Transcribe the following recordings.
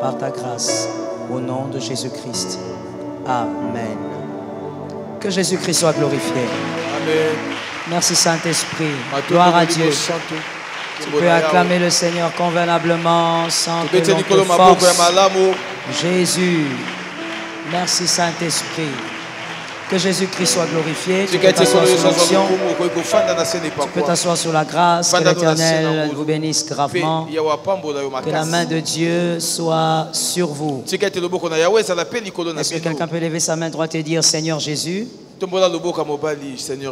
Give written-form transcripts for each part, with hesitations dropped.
par ta grâce, au nom de Jésus-Christ. Amen. Que Jésus-Christ soit glorifié. Amen. Merci Saint-Esprit. Gloire à Dieu. Tu peux acclamer le Seigneur convenablement sans que l'on te force. Jésus. Merci Saint-Esprit. Que Jésus-Christ soit glorifié. Tu peux t'asseoir sur l'onction. Tu peux t'asseoir sur la grâce. Que l'Éternel vous bénisse gravement. Que la main de Dieu soit sur vous. Est-ce que quelqu'un peut lever sa main droite et dire Seigneur Jésus,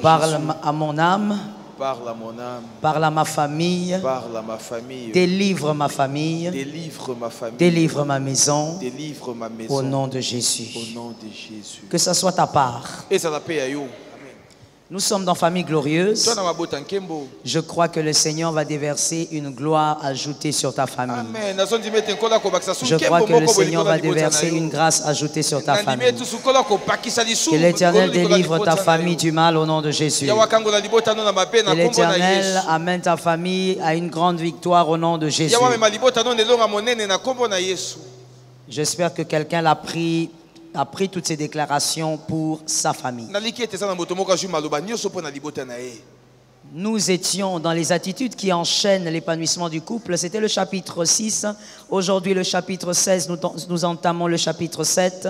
parle à mon âme. Parle à mon âme. Parle à ma famille. Parle à ma famille. Délivre ma famille. Délivre ma famille. Délivre ma maison. Délivre ma maison. Au nom de Jésus. Au nom de Jésus. Que ça soit ta part. Et ça la paix à you. Nous sommes dans famille glorieuse. Je crois que le Seigneur va déverser une gloire ajoutée sur ta famille. Amen. Je crois que le Seigneur va déverser une grâce ajoutée sur ta famille. Que l'Éternel délivre ta famille du mal au nom de Jésus. Que l'Éternel amène ta famille à une grande victoire au nom de Jésus. J'espère que quelqu'un a pris toutes ces déclarations pour sa famille. Nous étions dans les attitudes qui enchaînent l'épanouissement du couple. C'était le chapitre 6. Aujourd'hui, le chapitre 16, nous entamons le chapitre 7.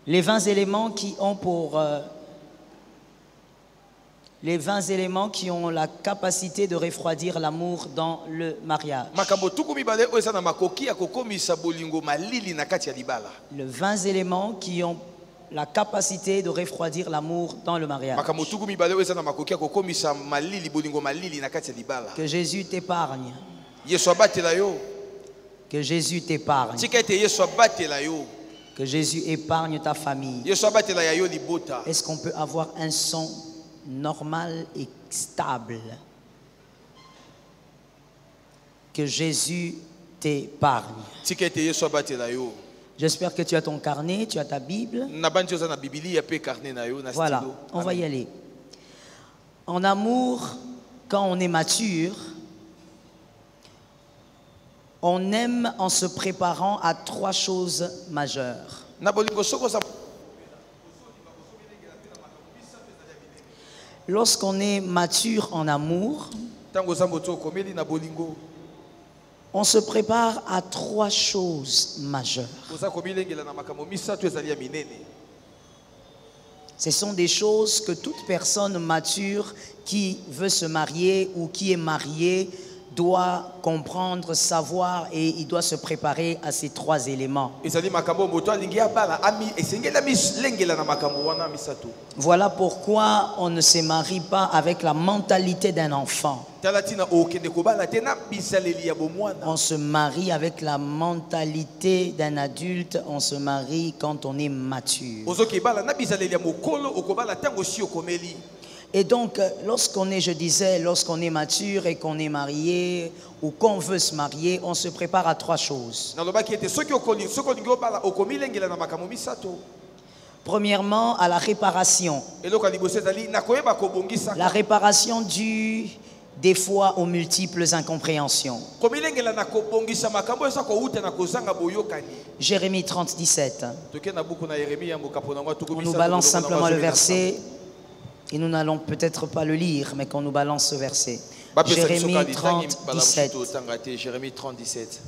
Les 20 éléments qui ont les 20 éléments qui ont la capacité de refroidir l'amour dans le mariage. Les 20 éléments qui ont la capacité de refroidir l'amour dans le mariage. Que Jésus t'épargne. Que Jésus t'épargne. Que Jésus épargne ta famille. Est-ce qu'on peut avoir un son normal et stable? Que Jésus t'épargne. J'espère que tu as ton carnet, tu as ta Bible. Voilà, on va y aller. En amour, quand on est mature, on aime en se préparant à 3 choses majeures. Lorsqu'on est mature en amour, on se prépare à 3 choses majeures. Ce sont des choses que toute personne mature qui veut se marier ou qui est mariée doit comprendre, savoir, et il doit se préparer à ces 3 éléments. Voilà pourquoi on ne se marie pas avec la mentalité d'un enfant. On se marie avec la mentalité d'un adulte. On se marie quand on est mature. Et donc, lorsqu'on est, je disais, lorsqu'on est mature et qu'on est marié ou qu'on veut se marier, on se prépare à 3 choses. Premièrement, à la réparation. La réparation due des fois aux multiples incompréhensions. Jérémie 30, 17. On nous balance simplement le verset. Et nous n'allons peut-être pas le lire, mais qu'on nous balance ce verset. Jérémie 30, 17.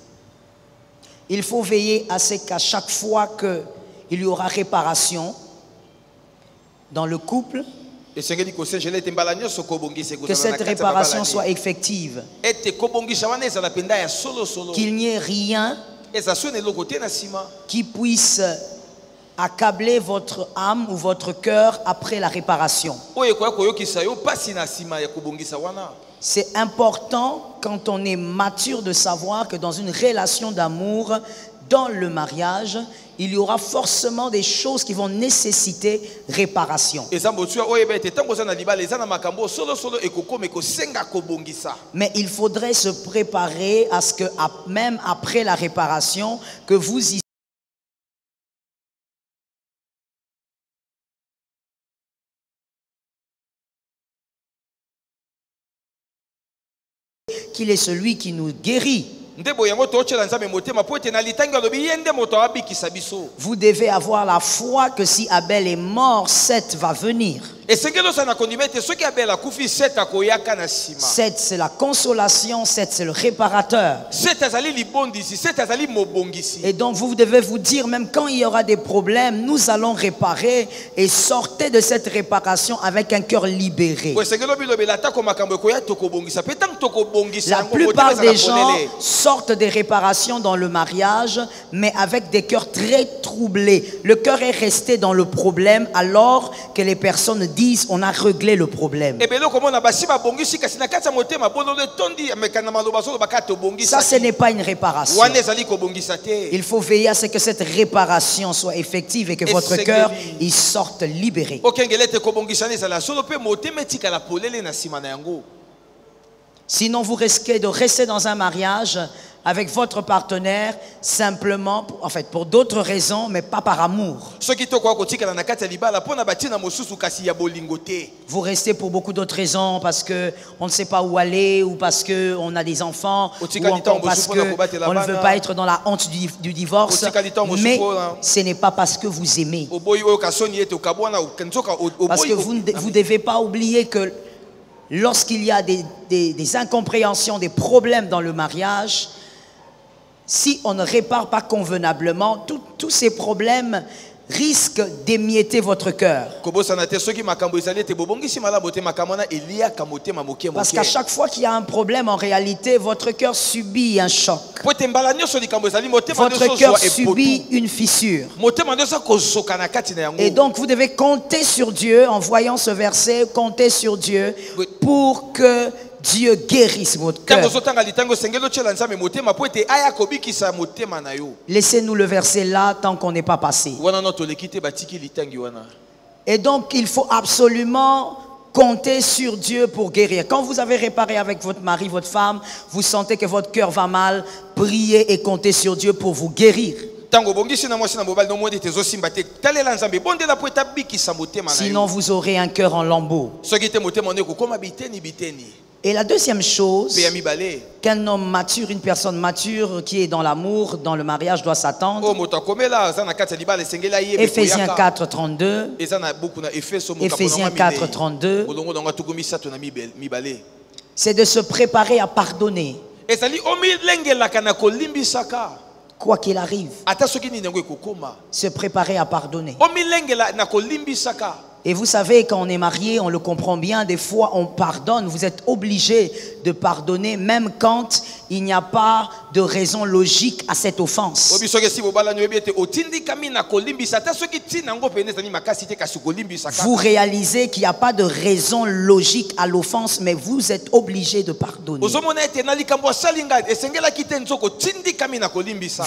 Il faut veiller à ce qu'à chaque fois qu'il y aura réparation dans le couple, que cette réparation soit effective. Qu'il n'y ait rien qui puisse accabler votre âme ou votre cœur après la réparation. C'est important quand on est mature de savoir que dans une relation d'amour, dans le mariage, il y aura forcément des choses qui vont nécessiter réparation. Mais il faudrait se préparer à ce que même après la réparation, que vous y qu'il est celui qui nous guérit. Vous devez avoir la foi que si Abel est mort, Seth va venir. Seth, c'est la consolation, Seth, c'est le réparateur. Et donc vous devez vous dire, même quand il y aura des problèmes, nous allons réparer, et sortez de cette réparation avec un cœur libéré. La plupart des gens sortent des réparations dans le mariage, mais avec des cœurs très troublés. Le cœur est resté dans le problème alors que les personnes disent on a réglé le problème. Ça, ce n'est pas une réparation. Il faut veiller à ce que cette réparation soit effective et que votre cœur il sorte libéré. Sinon, vous risquez de rester dans un mariage avec votre partenaire simplement, en fait, pour d'autres raisons, mais pas par amour. Vous restez pour beaucoup d'autres raisons, parce qu'on ne sait pas où aller, ou parce qu'on a des enfants, ou encore parce qu'on ne veut pas être dans la honte du divorce, mais ce n'est pas parce que vous aimez. Parce que vous ne devez pas oublier que lorsqu'il y a des incompréhensions, des problèmes dans le mariage, si on ne répare pas convenablement, tous ces problèmes risquent d'émietter votre cœur. Parce qu'à chaque fois qu'il y a un problème, en réalité, votre cœur subit un choc. Votre cœur subit une fissure. Et donc vous devez compter sur Dieu, en voyant ce verset, compter sur Dieu pour que Dieu guérisse votre cœur. Laissez-nous le verset là tant qu'on n'est pas passé. Et donc il faut absolument compter sur Dieu pour guérir. Quand vous avez réparé avec votre mari, votre femme, vous sentez que votre cœur va mal, priez et comptez sur Dieu pour vous guérir. Sinon vous aurez un cœur en lambeaux. Et la deuxième chose qu'un homme mature, une personne mature qui est dans l'amour, dans le mariage doit s'attendre. Ephésiens 4, 32. Ephésiens 4, 32. C'est de se préparer à pardonner. Quoi qu'il arrive, se préparer à pardonner. Et vous savez, quand on est marié, on le comprend bien, des fois on pardonne, vous êtes obligé de pardonner même quand il n'y a pas de raison logique à cette offense. Vous réalisez qu'il n'y a pas de raison logique à l'offense, mais vous êtes obligé de pardonner.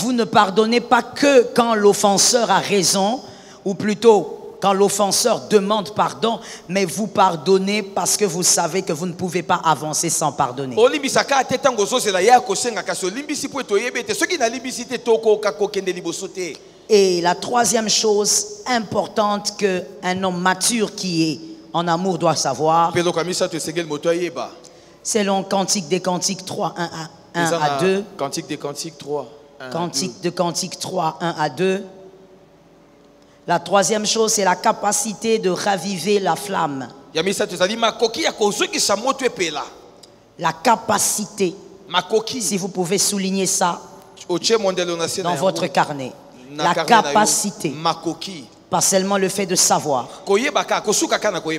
Vous ne pardonnez pas que quand l'offenseur a raison, ou plutôt quand l'offenseur demande pardon, mais vous pardonnez parce que vous savez que vous ne pouvez pas avancer sans pardonner. Et la troisième chose importante qu'un homme mature qui est en amour doit savoir, selon Cantique des Cantiques 3, 1 à 2. Cantique des Cantiques 3. Cantique de Cantiques 3, 1 à 2. La troisième chose, c'est la capacité de raviver la flamme. La capacité, si vous pouvez souligner ça dans votre carnet. La capacité, pas seulement le fait de savoir.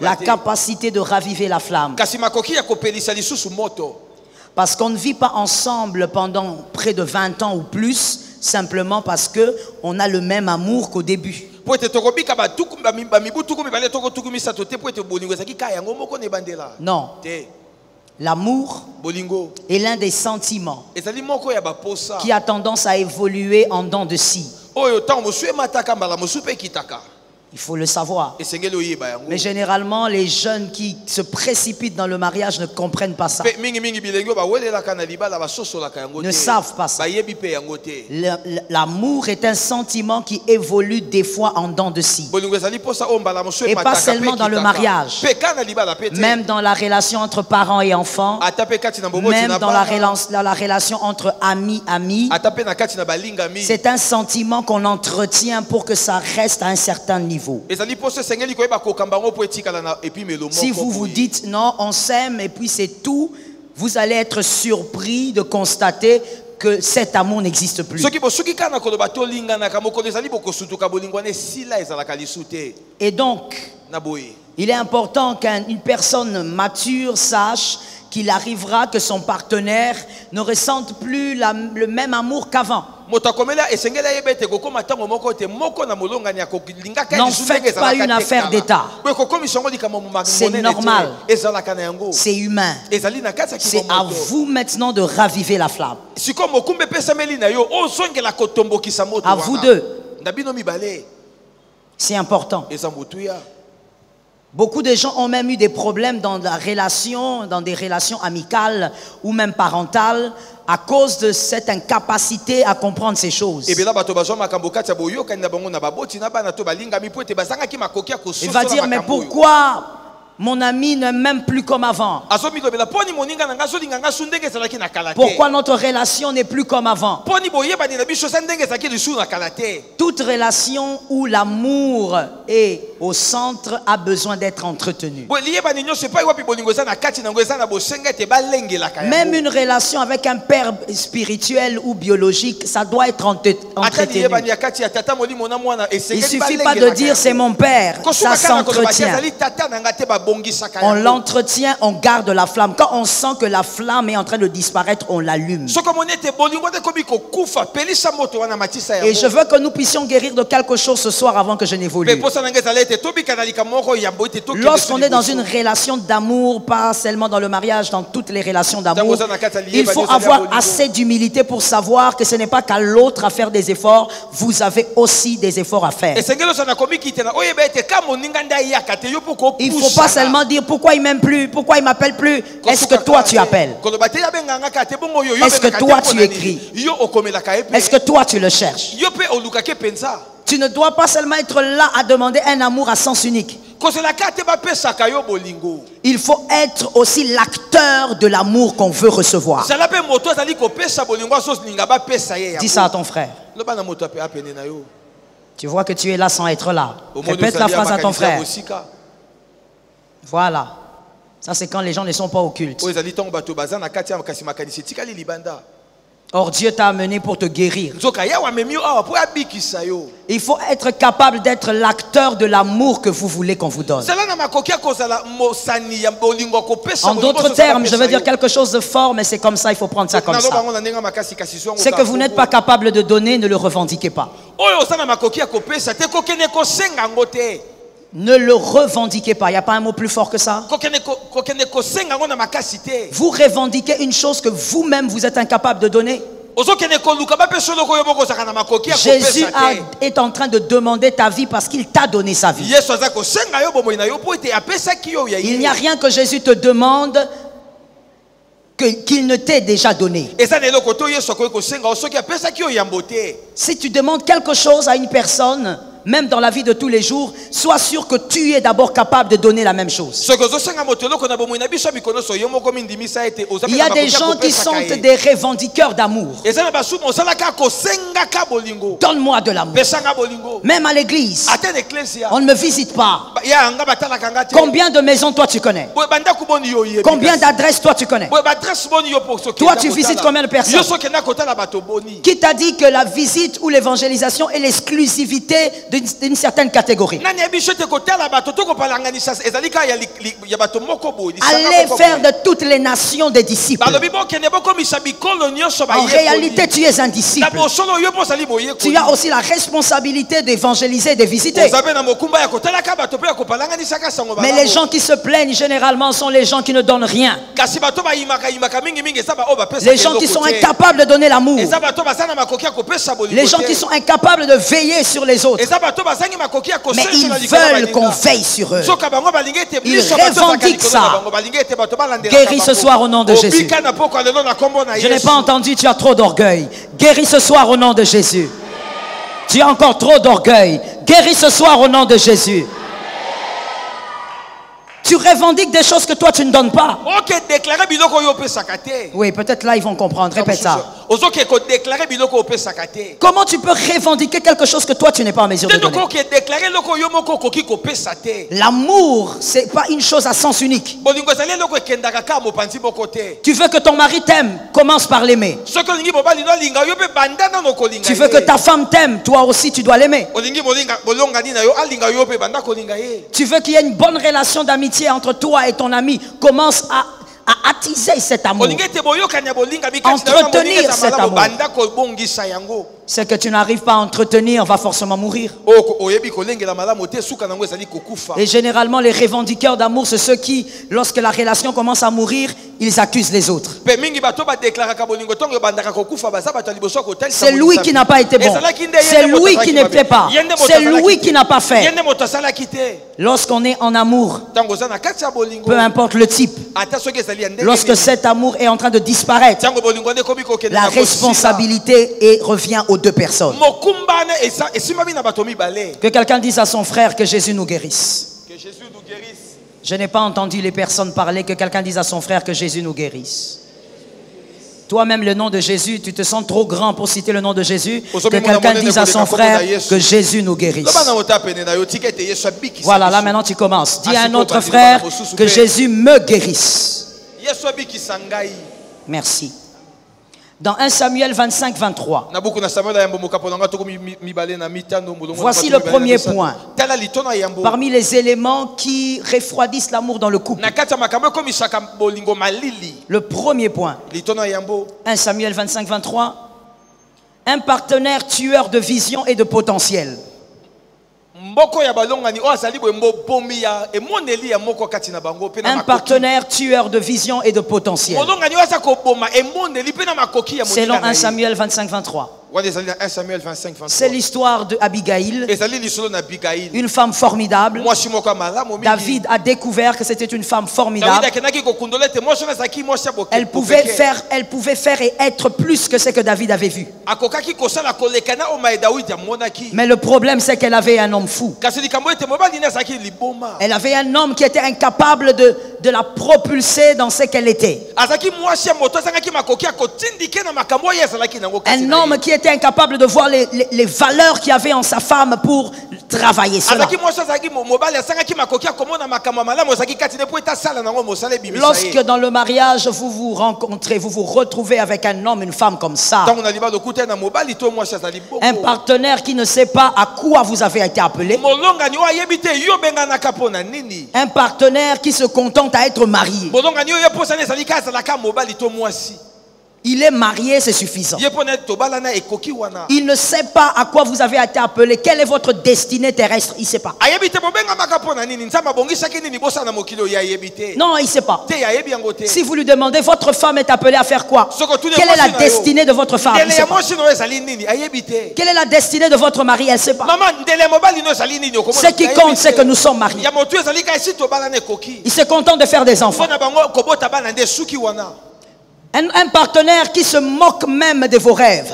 La capacité de raviver la flamme. Parce qu'on ne vit pas ensemble pendant près de 20 ans ou plus, simplement parce qu'on a le même amour qu'au début. Non. L'amour est l'un des sentiments qui a tendance à évoluer en dents de scie. Il faut le savoir. Mais généralement, les jeunes qui se précipitent dans le mariage ne comprennent pas ça. Ne savent pas ça. L'amour est un sentiment qui évolue des fois en dents de scie. Et pas seulement dans le mariage. Même dans la relation entre parents et enfants. Même dans la relation entre amis. C'est un sentiment qu'on entretient pour que ça reste à un certain niveau. Si vous vous dites non, on s'aime et puis c'est tout, vous allez être surpris de constater que cet amour n'existe plus. Et donc, il est important qu'une personne mature sache qu'il arrivera que son partenaire ne ressente plus le même amour qu'avant. N'en faites pas une affaire d'État. C'est normal. C'est humain. C'est à vous maintenant de raviver la flamme. À vous deux. C'est important. Beaucoup de gens ont même eu des problèmes dans des relations amicales ou même parentales à cause de cette incapacité à comprendre ces choses. Il va dire, mais pourquoi mon ami ne m'aime plus comme avant? Pourquoi notre relation n'est plus comme avant? Toute relation où l'amour est au centre a besoin d'être entretenu. Même une relation avec un père spirituel ou biologique, ça doit être entretenu. Il ne suffit pas de dire c'est mon père, ça s'entretient. On l'entretient, on garde la flamme. Quand on sent que la flamme est en train de disparaître, on l'allume. Et je veux que nous puissions guérir de quelque chose ce soir avant que je n'évolue. Lorsqu'on est dans une relation d'amour, pas seulement dans le mariage, dans toutes les relations d'amour, il faut avoir assez d'humilité pour savoir que ce n'est pas qu'à l'autre à faire des efforts, vous avez aussi des efforts à faire. Il ne faut pas seulement dire pourquoi il m'aime plus, pourquoi il m'appelle plus. Est-ce que toi tu appelles? Est-ce que toi tu écris? Est-ce que toi tu le cherches? Tu ne dois pas seulement être là à demander un amour à sens unique. Il faut être aussi l'acteur de l'amour qu'on veut recevoir. Dis ça à ton frère. Tu vois que tu es là sans être là. Répète la phrase à ton frère. Voilà. Ça, c'est quand les gens ne sont pas au culte. Or, Dieu t'a amené pour te guérir. Il faut être capable d'être l'acteur de l'amour que vous voulez qu'on vous donne. En d'autres termes, je veux dire quelque chose de fort, mais c'est comme ça, il faut prendre ça comme ça. C'est que vous n'êtes pas capable de donner, ne le revendiquez pas. Ne le revendiquez pas. Il n'y a pas un mot plus fort que ça. Vous revendiquez une chose que vous-même vous êtes incapable de donner. Jésus est en train de demander ta vie parce qu'il t'a donné sa vie. Il n'y a rien que Jésus te demande qu'il ne t'ait déjà donné. Si tu demandes quelque chose à une personne, même dans la vie de tous les jours, sois sûr que tu es d'abord capable de donner la même chose. Il y a des gens qui sont des revendiqueurs d'amour. Donne-moi de l'amour. Même à l'église, on ne me visite pas. Combien de maisons toi tu connais? Combien d'adresses toi tu connais? Toi tu visites combien de personnes? Qui t'a dit que la visite ou l'évangélisation est l'exclusivité d'une certaine catégorie? Allez faire de toutes les nations des disciples. En réalité, tu es un disciple. Tu as aussi la responsabilité d'évangéliser et de visiter. Mais les gens qui se plaignent généralement sont les gens qui ne donnent rien. Les gens qui sont incapables de donner l'amour. Les gens qui sont incapables de veiller sur les autres. Mais ils veulent qu'on veille sur eux. Ils revendiquent ça. Guéris ce soir au nom de Jésus. Je n'ai pas entendu, tu as trop d'orgueil. Guéris ce soir au nom de Jésus. Tu as encore trop d'orgueil. Guéris ce soir au nom de Jésus. Tu revendiques des choses que toi tu ne donnes pas. Oui, peut-être là ils vont comprendre. Répète ça. Comment tu peux revendiquer quelque chose que toi tu n'es pas en mesure de donner? L'amour, c'est pas une chose à sens unique. Tu veux que ton mari t'aime, commence par l'aimer. Tu veux que ta femme t'aime, toi aussi tu dois l'aimer. Tu veux qu'il y ait une bonne relation d'amitié entre toi et ton ami, commence à attiser cet amour. Entretenir cet amour. Ce que tu n'arrives pas à entretenir va forcément mourir. Et généralement, les revendiqueurs d'amour, c'est ceux qui, lorsque la relation commence à mourir, ils accusent les autres. C'est lui qui n'a pas été bon. C'est lui qui ne plaît pas. C'est lui qui n'a pas fait. Lorsqu'on est en amour, peu importe le type, lorsque cet amour est en train de disparaître, la responsabilité revient aux deux personnes. Que quelqu'un dise à son frère que Jésus nous guérisse. Je n'ai pas entendu les personnes parler. Que quelqu'un dise à son frère que Jésus nous guérisse. Toi-même, le nom de Jésus, tu te sens trop grand pour citer le nom de Jésus. Que quelqu'un dise à son frère que Jésus nous guérisse. Voilà, là maintenant tu commences. Dis à un autre frère que Jésus me guérisse. Merci. Dans 1 Samuel 25, 23. Voici le premier point. Parmi les éléments qui refroidissent l'amour dans le couple. Le premier point. 1 Samuel 25, 23. Un partenaire tueur de vision et de potentiel. Un partenaire tueur de vision et de potentiel. Selon 1 Samuel 25, 23. C'est l'histoire d'Abigail, une femme formidable. David a découvert que c'était une femme formidable. Elle pouvait faire et être plus que ce que David avait vu. Mais le problème, c'est qu'elle avait un homme fou. Elle avait un homme qui était incapable de la propulser dans ce qu'elle était. Un homme qui était incapable de voir les valeurs qu'il y avait en sa femme pour travailler cela. Lorsque dans le mariage vous vous rencontrez, vous vous retrouvez avec un homme, une femme comme ça, un partenaire qui ne sait pas à quoi vous avez été appelé, un partenaire qui se contente à être marié. Il est marié, c'est suffisant. Il ne sait pas à quoi vous avez été appelé. Quelle est votre destinée terrestre? Il ne sait pas. Non, il ne sait pas. Si vous lui demandez, votre femme est appelée à faire quoi? Quelle est la destinée de votre femme? Il ne sait pas. Quelle est la destinée de votre mari? Elle ne sait pas. Ce qui compte, c'est que nous sommes mariés. Il se contente de faire des enfants. Un partenaire qui se moque même de vos rêves.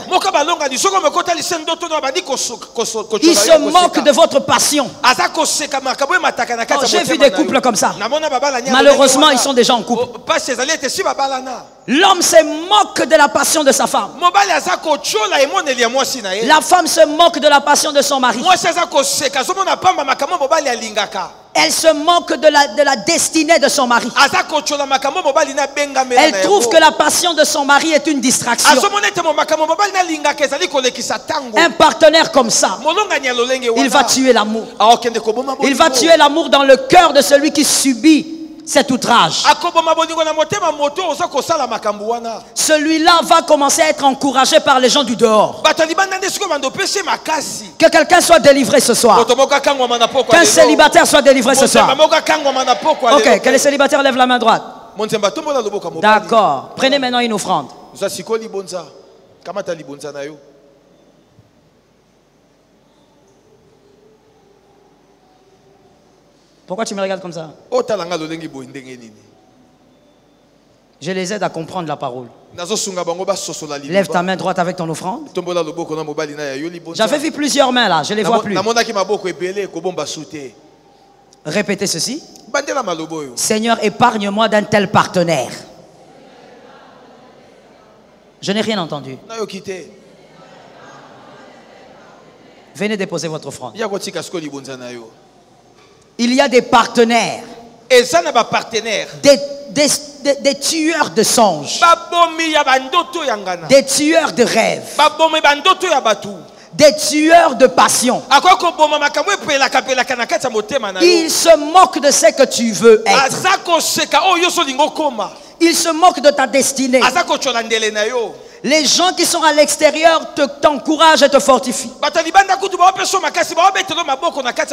Il se moque de votre passion. J'ai vu des couples comme ça. Malheureusement, ils sont déjà en couple. L'homme se moque de la passion de sa femme. La femme se moque de la passion de son mari. Elle se moque de la destinée de son mari. Elle trouve que la passion de son mari est une distraction. Un partenaire comme ça, il va tuer l'amour. Il va tuer l'amour dans le cœur de celui qui subit cet outrage. Celui-là va commencer à être encouragé par les gens du dehors. Que quelqu'un soit délivré ce soir. Qu'un célibataire soit délivré ce soir. Ok, que les célibataires lèvent la main droite. D'accord. Prenez maintenant une offrande. Pourquoi tu me regardes comme ça? Je les aide à comprendre la parole. Lève ta main droite avec ton offrande. J'avais vu plusieurs mains là, je ne les vois plus. Répétez ceci. Seigneur, épargne-moi d'un tel partenaire. Je n'ai rien entendu. Venez déposer votre offrande. Il y a des partenaires. Des tueurs de songes. Des tueurs de rêves. Des tueurs de passion. Ils se moquent de ce que tu veux être. Ils se moquent de ta destinée. Les gens qui sont à l'extérieur t'encouragent et te fortifient.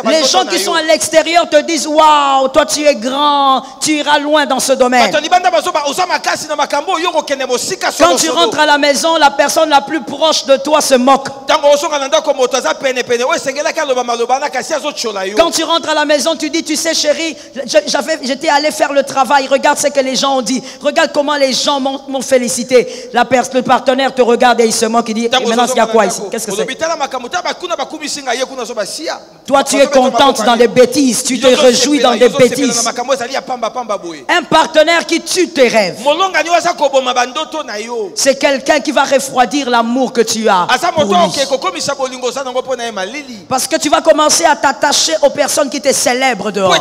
Les gens qui sont à l'extérieur te disent waouh, toi tu es grand, tu iras loin dans ce domaine. Quand tu rentres à la maison, la personne la plus proche de toi se moque. Quand tu rentres à la maison, tu dis, tu sais chérie, j'étais allé faire le travail, regarde ce que les gens ont dit, regarde comment les gens m'ont félicité. Le partenaire te regarde et il se moque, il dit, et maintenant il y a quoi ici? Qu'est-ce que c'est? Toi tu es contente dans des bêtises, tu te réjouis dans des bêtises. Un partenaire qui tue tes rêves, c'est quelqu'un qui va refroidir l'amour que tu as pour lui. Parce que tu vas commencer à t'attacher aux personnes qui te célèbrent dehors.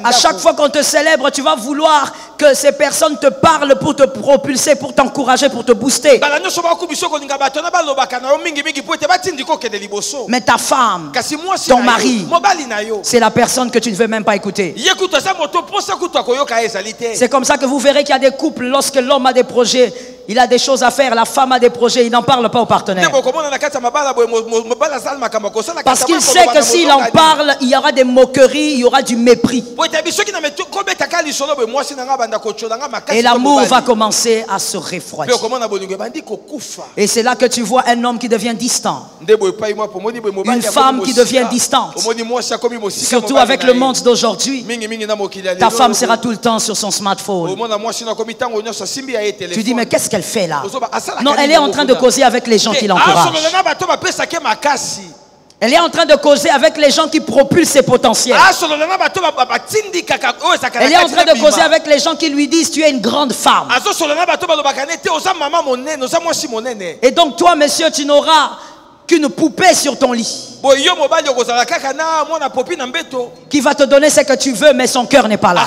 À chaque fois qu'on te célèbre, tu vas vouloir que ces personnes te parlent pour te propulser, pour t'encourager, pour te booster. Mais ta femme, ton mari, c'est la personne que tu ne veux même pas écouter. C'est comme ça que vous verrez qu'il y a des couples, lorsque l'homme a des projets, il a des choses à faire, la femme a des projets, il n'en parle pas au partenaire. Parce qu'il sait que s'il en parle, il y aura des moqueries, il y aura du mépris. Et l'amour va commencer à se refroidir. Et c'est là que tu vois un homme qui devient distant. Une femme qui devient distante. Surtout avec le monde d'aujourd'hui. Ta femme sera tout le temps sur son smartphone. Tu dis mais qu'est-ce qu'elle fait là? Non, elle est en train de causer avec les gens qui l'encouragent. Elle est en train de causer avec les gens qui propulsent ses potentiels. Elle est en train de causer avec les gens qui lui disent tu es une grande femme. Et donc toi monsieur, tu n'auras qu'une poupée sur ton lit qui va te donner ce que tu veux, mais son cœur n'est pas là.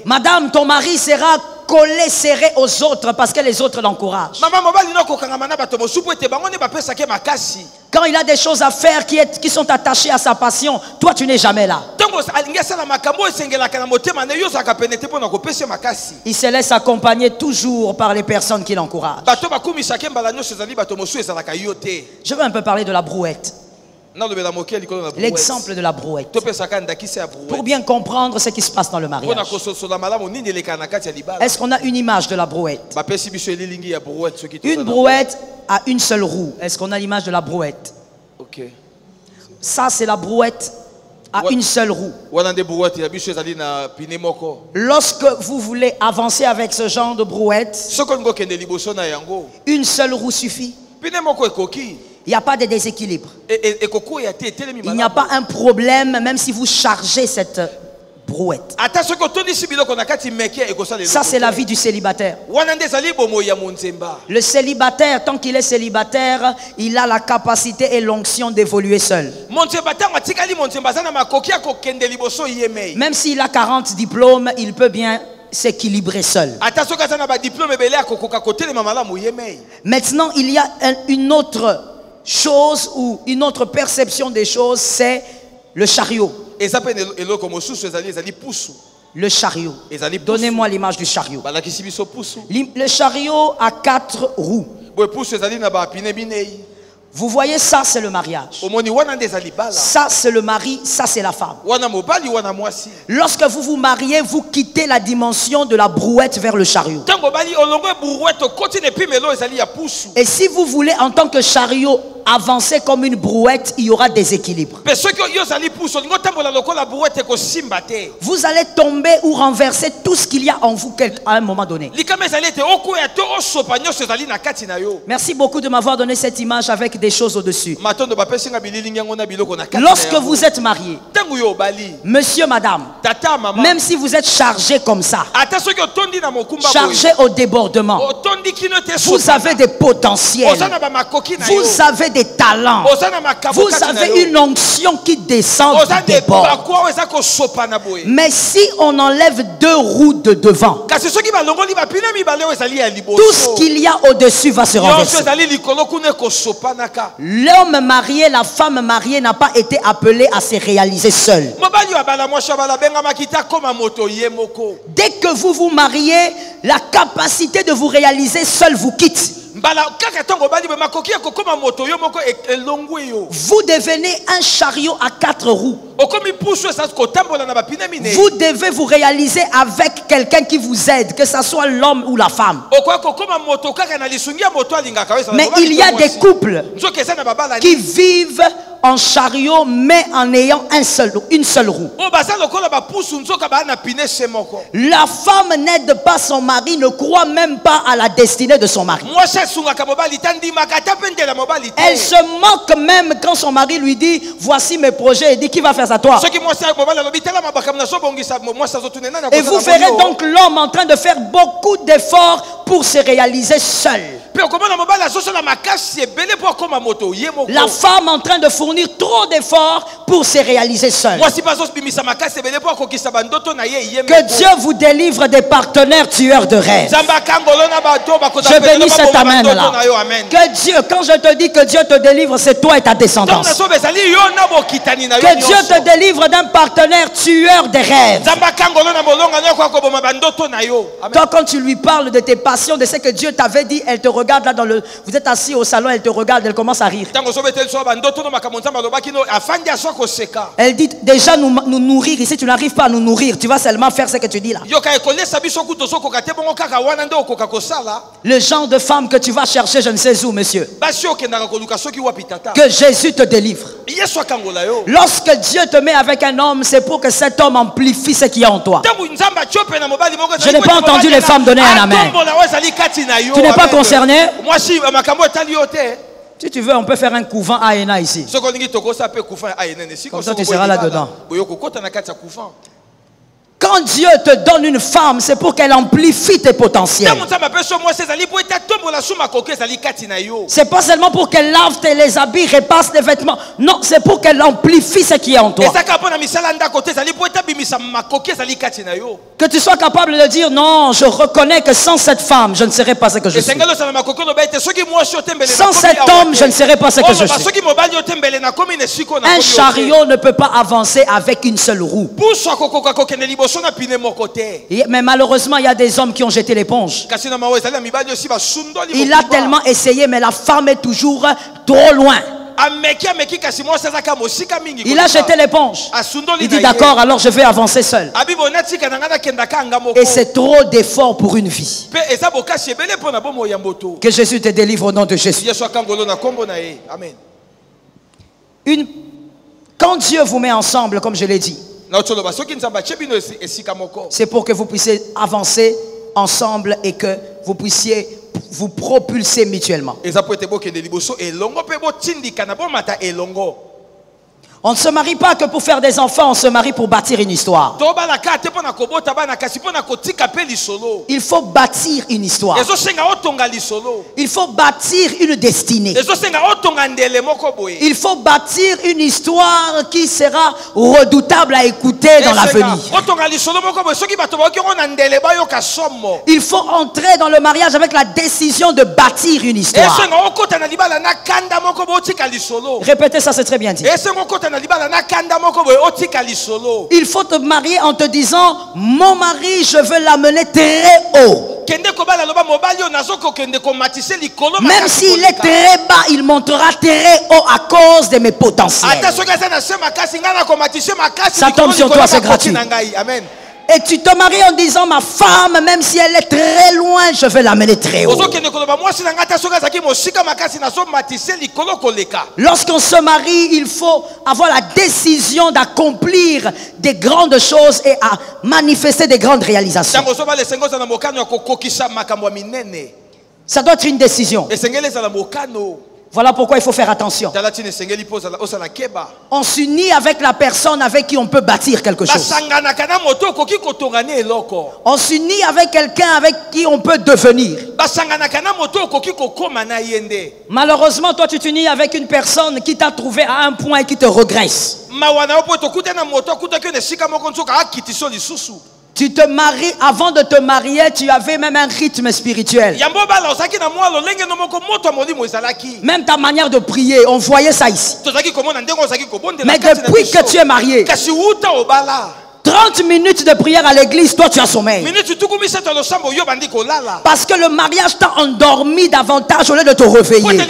Madame, ton mari sera collé, serré aux autres parce que les autres l'encouragent. Quand il a des choses à faire qui sont attachées à sa passion, toi tu n'es jamais là. Il se laisse accompagner toujours par les personnes qui l'encouragent. Je veux un peu parler de la brouette. L'exemple de la brouette. Pour bien comprendre ce qui se passe dans le mariage. Est-ce qu'on a une image de la brouette? Une brouette a une seule roue. Est-ce qu'on a l'image de la brouette? Ça c'est la brouette à une seule roue. Lorsque vous voulez avancer avec ce genre de brouette, une seule roue suffit. Il n'y a pas de déséquilibre. Il n'y a pas un problème même si vous chargez cette brouette. Ça c'est la vie du célibataire. Le célibataire, tant qu'il est célibataire, il a la capacité et l'onction d'évoluer seul. Même s'il a 40 diplômes, il peut bien s'équilibrer seul. Maintenant, il y a une autre chose ou une autre perception des choses, c'est le chariot. Le chariot. Donnez-moi l'image du chariot. Le chariot a 4 roues. Vous voyez, ça c'est le mariage. Ça c'est le mari, ça c'est la femme. Lorsque vous vous mariez, vous quittez la dimension de la brouette vers le chariot. Et si vous voulez en tant que chariot avancer comme une brouette, il y aura déséquilibre. Vous allez tomber ou renverser tout ce qu'il y a en vous à un moment donné. Merci beaucoup de m'avoir donné cette image avec des choses au-dessus. Lorsque vous êtes marié, monsieur, madame, même si vous êtes chargé comme ça, chargé au débordement, vous avez des potentiels, vous avez des talents, vous avez une onction qui descend du débord. Mais si on enlève 2 roues de devant, tout ce qu'il y a au-dessus va se renverser. L'homme marié, la femme mariée n'a pas été appelé à se réaliser seul. Dès que vous vous mariez, la capacité de vous réaliser seul vous quitte. Vous devenez un chariot à 4 roues. Vous devez vous réaliser avec quelqu'un qui vous aide, que ce soit l'homme ou la femme. Mais il y a des couples qui vivent en chariot mais en ayant une seule roue. La femme n'aide pas son mari, ne croit même pas à la destinée de son mari. Elle se moque même quand son mari lui dit voici mes projets, et dit qui va faire ça toi. Et vous verrez donc l'homme en train de faire beaucoup d'efforts pour se réaliser seul. La femme en train de fournir trop d'efforts pour se réaliser seule. Que Dieu vous délivre des partenaires tueurs de rêves. Je bénis cet amen là. Que Dieu, quand je te dis que Dieu te délivre, c'est toi et ta descendance. Que Dieu te délivre d'un partenaire tueur de rêves. Toi, quand tu lui parles de tes passions, de ce que Dieu t'avait dit, elle te regarde là dans le... Vous êtes assis au salon, elle te regarde, elle commence à rire. Elle dit déjà nous nourrir ici, tu n'arrives pas à nous nourrir, tu vas seulement faire ce que tu dis là. Le genre de femme que tu vas chercher, je ne sais où, monsieur. Que Jésus te délivre. Lorsque Dieu te met avec un homme, c'est pour que cet homme amplifie ce qu'il y a en toi. Je n'ai pas entendu les femmes donner un amen. Tu n'es pas concerné? Si tu veux, on peut faire un couvent à Aena ici. Comme ça, tu seras là-dedans. Quand Dieu te donne une femme, c'est pour qu'elle amplifie tes potentiels. C'est pas seulement pour qu'elle lave les habits, repasse les vêtements. Non, c'est pour qu'elle amplifie ce qui est en toi. Que tu sois capable de dire non, je reconnais que sans cette femme, je ne serais pas ce que je suis. Sans cet homme, je ne serais pas ce que je suis. Un chariot ne peut pas avancer avec une seule roue. Mais malheureusement, il y a des hommes qui ont jeté l'éponge. Il a tellement essayé, mais la femme est toujours trop loin. Il a jeté l'éponge. Il dit d'accord, alors je vais avancer seul. Et c'est trop d'efforts pour une vie. Que Jésus te délivre au nom de Jésus. Quand Dieu vous met ensemble, comme je l'ai dit, c'est pour que vous puissiez avancer ensemble et que vous puissiez vous propulser mutuellement. On ne se marie pas que pour faire des enfants, on se marie pour bâtir une histoire. Il faut bâtir une histoire. Il faut bâtir une destinée. Il faut bâtir une histoire qui sera redoutable à écouter dans l'avenir. Il faut entrer dans le mariage avec la décision de bâtir une histoire. Répétez ça, c'est très bien dit. Il faut te marier en te disant mon mari, je veux l'amener très haut. Même s'il est très bas, il montera très haut à cause de mes potentiels. Ça tombe sur toi, c'est gratuit. Et tu te maries en disant ma femme, même si elle est très loin, je vais l'amener très haut. Lorsqu'on se marie, il faut avoir la décision d'accomplir des grandes choses et à manifester des grandes réalisations. Ça doit être une décision. Voilà pourquoi il faut faire attention. On s'unit avec la personne avec qui on peut bâtir quelque chose. On s'unit avec quelqu'un avec qui on peut devenir. Malheureusement, toi tu t'unis avec une personne qui t'a trouvé à un point et qui te regresse. Tu te maries, avant de te marier, tu avais même un rythme spirituel. Même ta manière de prier, on voyait ça ici. Mais depuis que tu es marié, 30 minutes de prière à l'église, toi tu as sommeil. Parce que le mariage t'a endormi davantage au lieu de te réveiller.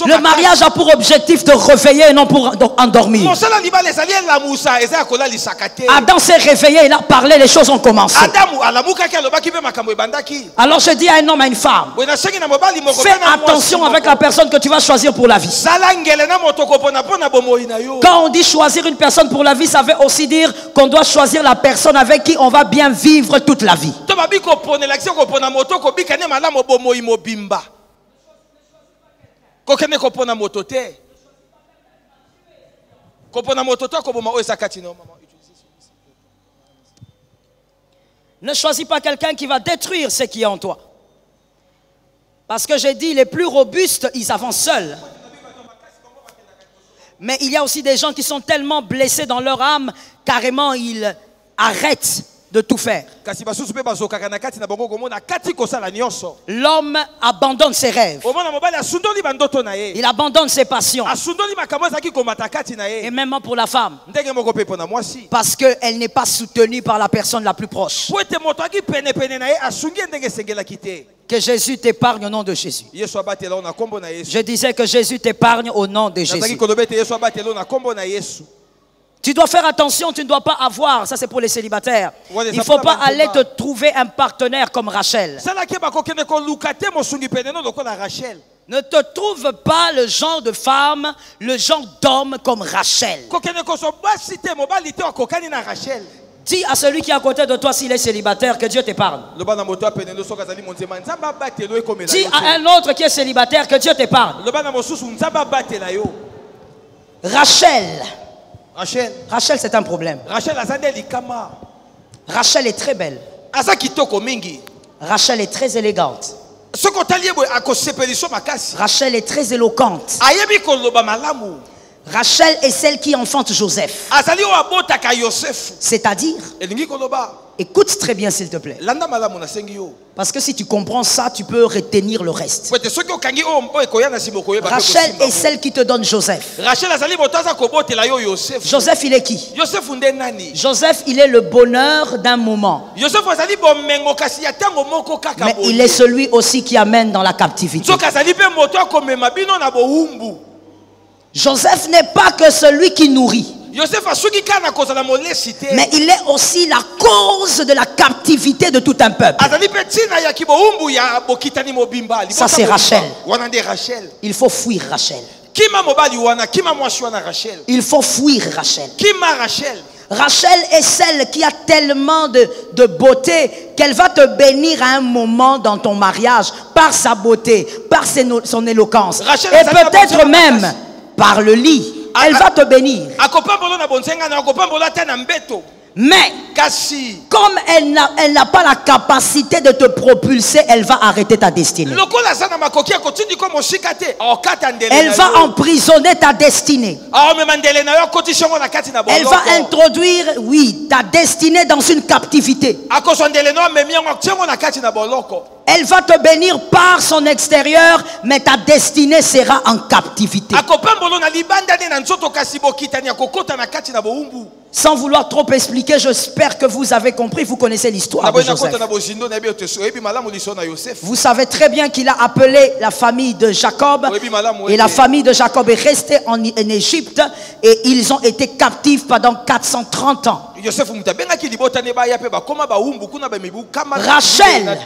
Le mariage a pour objectif de réveiller et non pour endormir. Adam s'est réveillé, il a parlé, les choses ont commencé. Alors je dis à un homme, à une femme, fais attention avec la personne que tu vas choisir pour la vie. Quand on dit choisir une personne pour la vie, ça veut aussi dire qu'on doit choisir la personne avec qui on va bien vivre toute la vie. Ne choisis pas quelqu'un qui va détruire ce qui est en toi. Parce que j'ai dit, les plus robustes, ils avancent seuls. Mais il y a aussi des gens qui sont tellement blessés dans leur âme, carrément ils arrêtent de tout faire. L'homme abandonne ses rêves. Il abandonne ses passions. Et même pour la femme. Parce qu'elle n'est pas soutenue par la personne la plus proche. Que Jésus t'épargne au nom de Jésus. Je disais que Jésus t'épargne au nom de Jésus. Tu dois faire attention, tu ne dois pas avoir, ça c'est pour les célibataires. Il ne faut pas aller te trouver un partenaire comme Rachel. Ne te trouve pas le genre de femme, le genre d'homme comme Rachel. Dis à celui qui est à côté de toi s'il est célibataire que Dieu t'épargne. Dis à un autre qui est célibataire que Dieu t'épargne. Rachel, c'est un problème. Rachel est très belle. Rachel est très élégante. Rachel est très éloquente. Rachel est celle qui enfante Joseph. C'est-à-dire, écoute très bien s'il te plaît. Parce que si tu comprends ça, tu peux retenir le reste. Rachel est celle qui te donne Joseph. Joseph, il est qui? Joseph, il est le bonheur d'un moment. Mais il est celui aussi qui amène dans la captivité. Joseph n'est pas que celui qui nourrit. Mais il est aussi la cause de la captivité de tout un peuple. Ça c'est Rachel. Il faut fuir Rachel. Il faut fuir Rachel. Rachel est celle qui a tellement de beauté qu'elle va te bénir à un moment dans ton mariage par sa beauté, par son éloquence. Et peut-être même par le lit. Elle va te bénir. Mais comme elle n'a pas la capacité de te propulser, elle va arrêter ta destinée. Elle va emprisonner ta destinée. Elle va introduire, oui, ta destinée dans une captivité. Elle va te bénir par son extérieur, mais ta destinée sera en captivité. Sans vouloir trop expliquer, j'espère que vous avez compris, vous connaissez l'histoire de Joseph. Vous savez très bien qu'il a appelé la famille de Jacob, et la famille de Jacob est restée en Égypte, et ils ont été captifs pendant 430 ans. Rachel,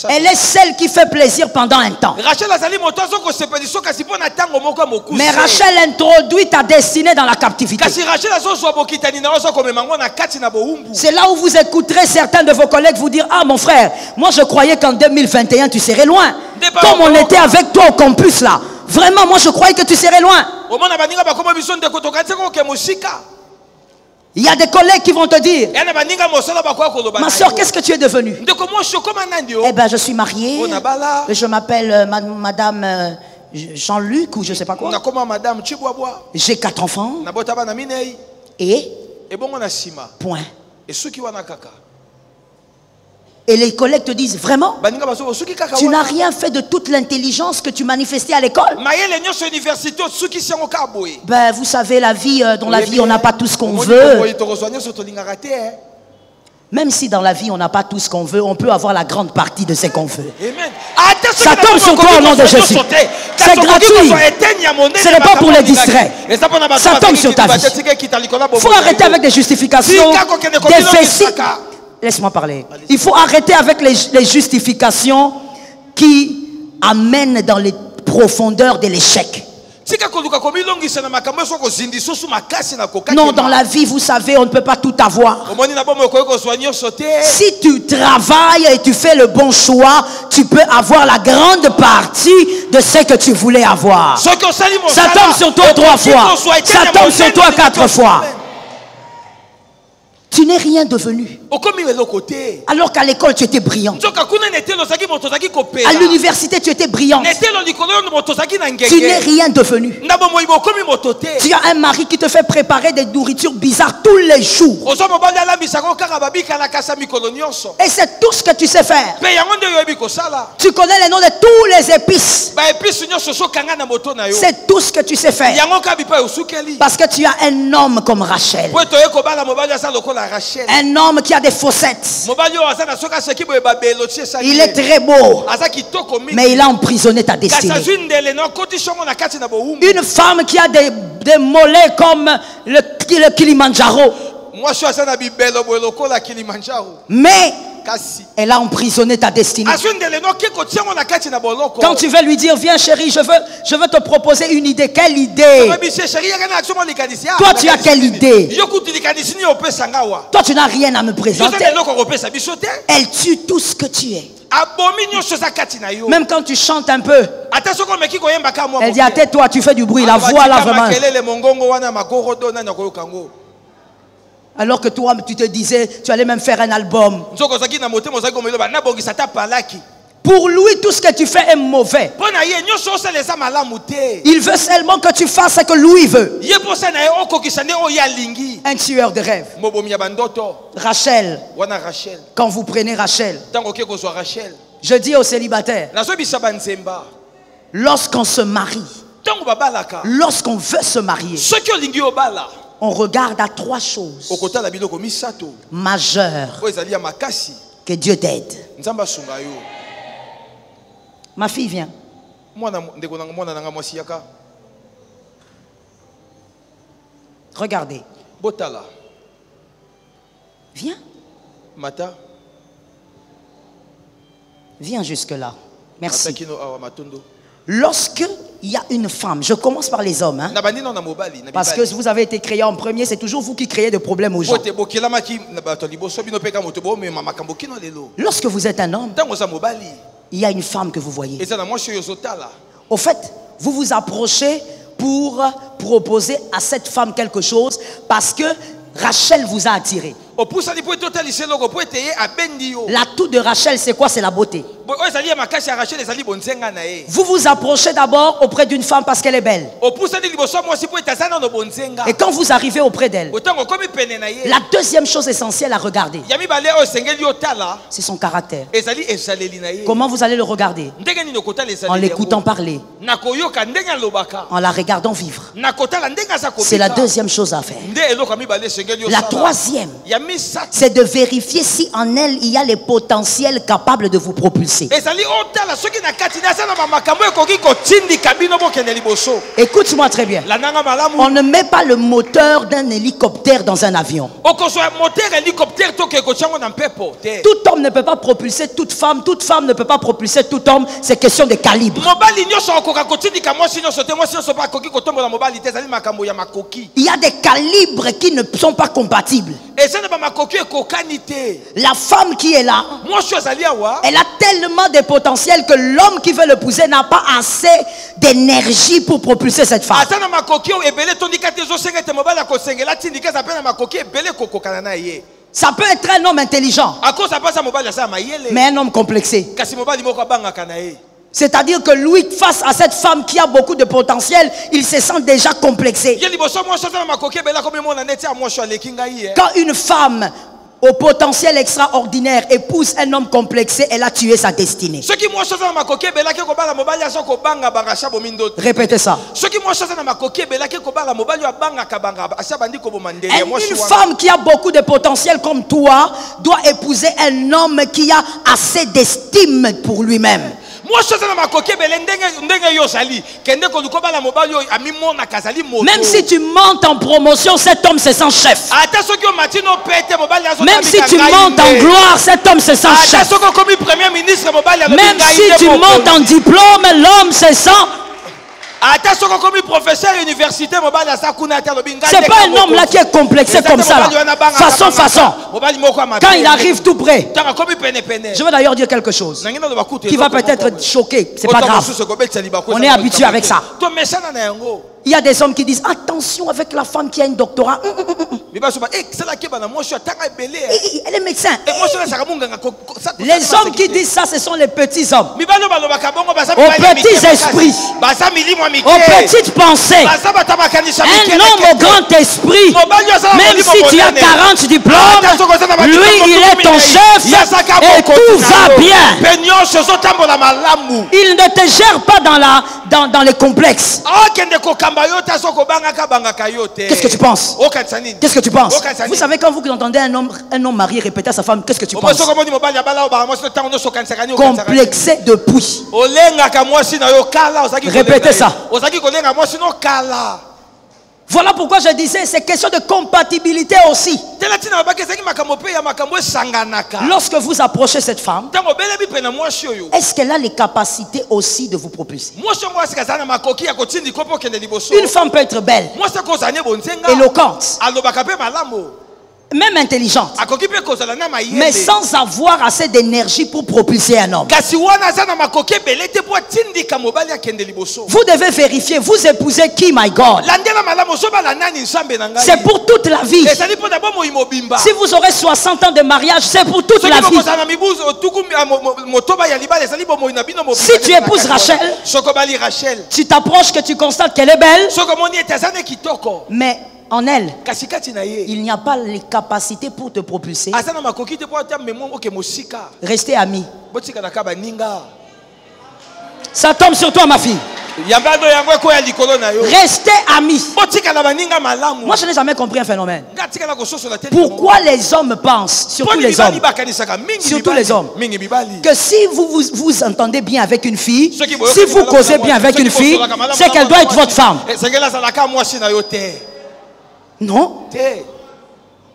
elle est celle qui fait plaisir pendant un temps. Mais Rachel introduit ta destinée dans la captivité. C'est là où vous écouterez certains de vos collègues vous dire: ah mon frère, moi je croyais qu'en 2021 tu serais loin. Comme on était avec toi au campus là. Vraiment, moi je croyais que tu serais loin. Il y a des collègues qui vont te dire: ma soeur, qu'est-ce que tu es devenue? Eh bien, je suis mariée. Je m'appelle Madame Jean-Luc ou je ne sais pas quoi. J'ai 4 enfants. Et point. Et les collègues te disent: vraiment? Tu n'as rien fait de toute l'intelligence que tu manifestais à l'école? Ben, vous savez, la vie, dans la vie, on n'a pas tout ce qu'on veut. Même si dans la vie, on n'a pas tout ce qu'on veut, on peut avoir la grande partie de ce qu'on veut. Ça tombe sur toi au nom de Jésus. C'est gratuit. Ce n'est pas pour les distraits. Ça tombe sur ta vie. Il faut arrêter avec des justifications, des vessies. Laisse-moi parler. Il faut arrêter avec les justifications qui amènent dans les profondeurs de l'échec. Non, dans la vie, vous savez, on ne peut pas tout avoir. Si tu travailles et tu fais le bon choix, tu peux avoir la grande partie de ce que tu voulais avoir. Ça tombe sur toi 3 fois. Ça tombe sur toi 4 fois. Tu n'es rien devenu. Alors qu'à l'école tu étais brillant. À l'université tu étais brillante. Tu n'es rien devenu. Tu as un mari qui te fait préparer des nourritures bizarres tous les jours. Et c'est tout ce que tu sais faire. Tu connais les noms de tous les épices. C'est tout ce que tu sais faire. Parce que tu as un homme comme Rachel. Un homme qui a des faussettes. Il est très beau, mais il a emprisonné ta destinée. Une femme qui a des mollets comme le Kilimanjaro, mais elle a emprisonné ta destinée. Quand tu veux lui dire: viens chérie, je veux te proposer une idée. Quelle idée? Toi tu as quelle idée? Toi tu n'as rien à me présenter. Elle tue tout ce que tu es. Même quand tu chantes un peu, elle dit: tais-toi, tu fais du bruit. La voix là vraiment. Alors que toi, tu te disais, tu allais même faire un album. Pour lui, tout ce que tu fais est mauvais. Il veut seulement que tu fasses ce que lui veut. Un tueur de rêve. Rachel. Quand vous prenez Rachel, je dis aux célibataires, lorsqu'on se marie, lorsqu'on veut se marier, on regarde à 3 choses majeures. Que Dieu t'aide. Ma fille vient. Regardez. Viens. Viens jusque là. Merci. Lorsque il y a une femme, je commence par les hommes, hein, parce que vous avez été créé en premier, c'est toujours vous qui créez des problèmes aux gens. Lorsque vous êtes un homme, il y a une femme que vous voyez. Au fait, vous vous approchez pour proposer à cette femme quelque chose parce que Rachel vous a attiré. L'atout de Rachel, c'est quoi? C'est la beauté. Vous vous approchez d'abord auprès d'une femme parce qu'elle est belle. Et quand vous arrivez auprès d'elle, la deuxième chose essentielle à regarder, c'est son caractère. Comment vous allez le regarder? En l'écoutant parler, en la regardant vivre. C'est la deuxième chose à faire. La troisième, c'est de vérifier si en elle il y a les potentiels capables de vous propulser. Écoute-moi très bien. On ne met pas le moteur d'un hélicoptère dans un avion. Tout homme ne peut pas propulser toute femme ne peut pas propulser tout homme. C'est question de calibre. Il y a des calibres qui ne sont pas compatibles. La femme qui est là, elle a tellement de potentiel que l'homme qui veut l'épouser n'a pas assez d'énergie pour propulser cette femme. Ça peut être un homme intelligent, mais un homme complexé. C'est-à-dire que lui, face à cette femme qui a beaucoup de potentiel, il se sent déjà complexé. Quand une femme au potentiel extraordinaire épouse un homme complexé, elle a tué sa destinée. Répétez ça. Une femme qui a beaucoup de potentiel comme toi doit épouser un homme qui a assez d'estime pour lui-même. Même si tu montes en promotion, cet homme se sent chef. Même si tu montes en gloire, cet homme se sent chef. Même si tu montes en diplôme, l'homme se sent. C'est pas un homme là qui est complexé comme ça là. Façon. Quand il arrive tout près. Je veux d'ailleurs dire quelque chose qui va peut-être choquer. C'est pas grave. On est habitué avec ça. Il y a des hommes qui disent attention avec la femme qui a un doctorat. Elle est médecin. Les hommes qui disent ça, ce sont les petits hommes. Aux petits esprits. Aux petites pensées. Un homme au grand esprit. Même si tu as 40 diplômes, lui il est ton chef et tout va bien. Il ne te gère pas dans les complexes. Qu'est-ce que tu penses? Qu'est-ce que tu penses? Vous savez, quand vous entendez un homme marié répéter à sa femme, qu'est-ce que tu penses? Complexé depuis. Répétez ça. Voilà pourquoi je disais, c'est question de compatibilité aussi. Lorsque vous approchez cette femme, est-ce qu'elle a les capacités aussi de vous propulser? Une femme peut être belle, éloquente, même intelligente, mais sans avoir assez d'énergie pour propulser un homme. Vous devez vérifier, vous épousez qui, my God? C'est pour toute la vie. Si vous aurez 60 ans de mariage, c'est pour toute la vie. Si tu épouses Rachel, tu t'approches, que tu constates qu'elle est belle, mais en elle, il n'y a pas les capacités pour te propulser. Restez amis. Ça tombe sur toi, ma fille. Restez amis. Moi, je n'ai jamais compris un phénomène. Pourquoi les hommes pensent, surtout les hommes, que si vous entendez bien avec une fille, si vous causez bien avec une fille, c'est qu'elle doit être votre femme. Non.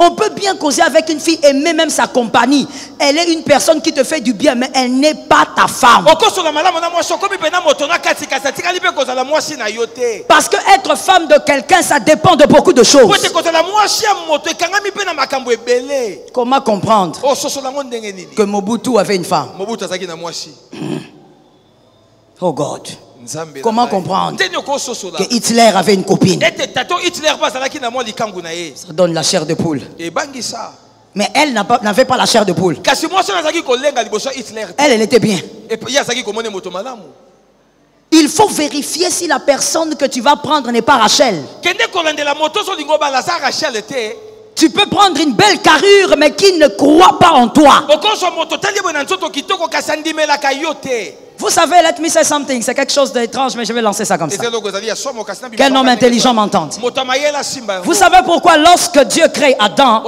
On peut bien causer avec une fille, aimer même sa compagnie. Elle est une personne qui te fait du bien, mais elle n'est pas ta femme. Parce que être femme de quelqu'un, ça dépend de beaucoup de choses. Comment comprendre que Mobutu avait une femme? Oh God. Comment comprendre que Hitler avait une copine? Ça donne la chair de poule. Mais elle n'avait pas la chair de poule. Elle était bien. Il faut vérifier si la personne que tu vas prendre n'est pas Rachel. Tu peux prendre une belle carrure mais qui ne croit pas en toi. Vous savez, let me say something. C'est quelque chose d'étrange, mais je vais lancer ça comme ça. Quel homme intelligent m'entende? Vous savez pourquoi lorsque Dieu crée Adam,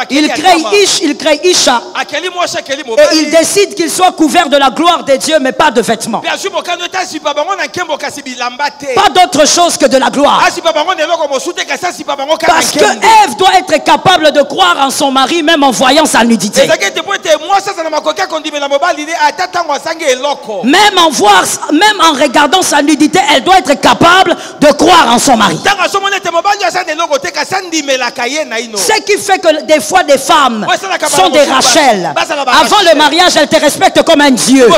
il crée Ish, il crée Isha, et il décide qu'il soit couvert de la gloire de Dieu, mais pas de vêtements. Pas d'autre chose que de la gloire. Parce que Ève doit être capable de croire en son mari, même en voyant sa nudité. Même en regardant sa nudité, elle doit être capable de croire en son mari. Ce qui fait que des fois des femmes sont des Rachel. Avant le mariage, elles te respectent comme un dieu.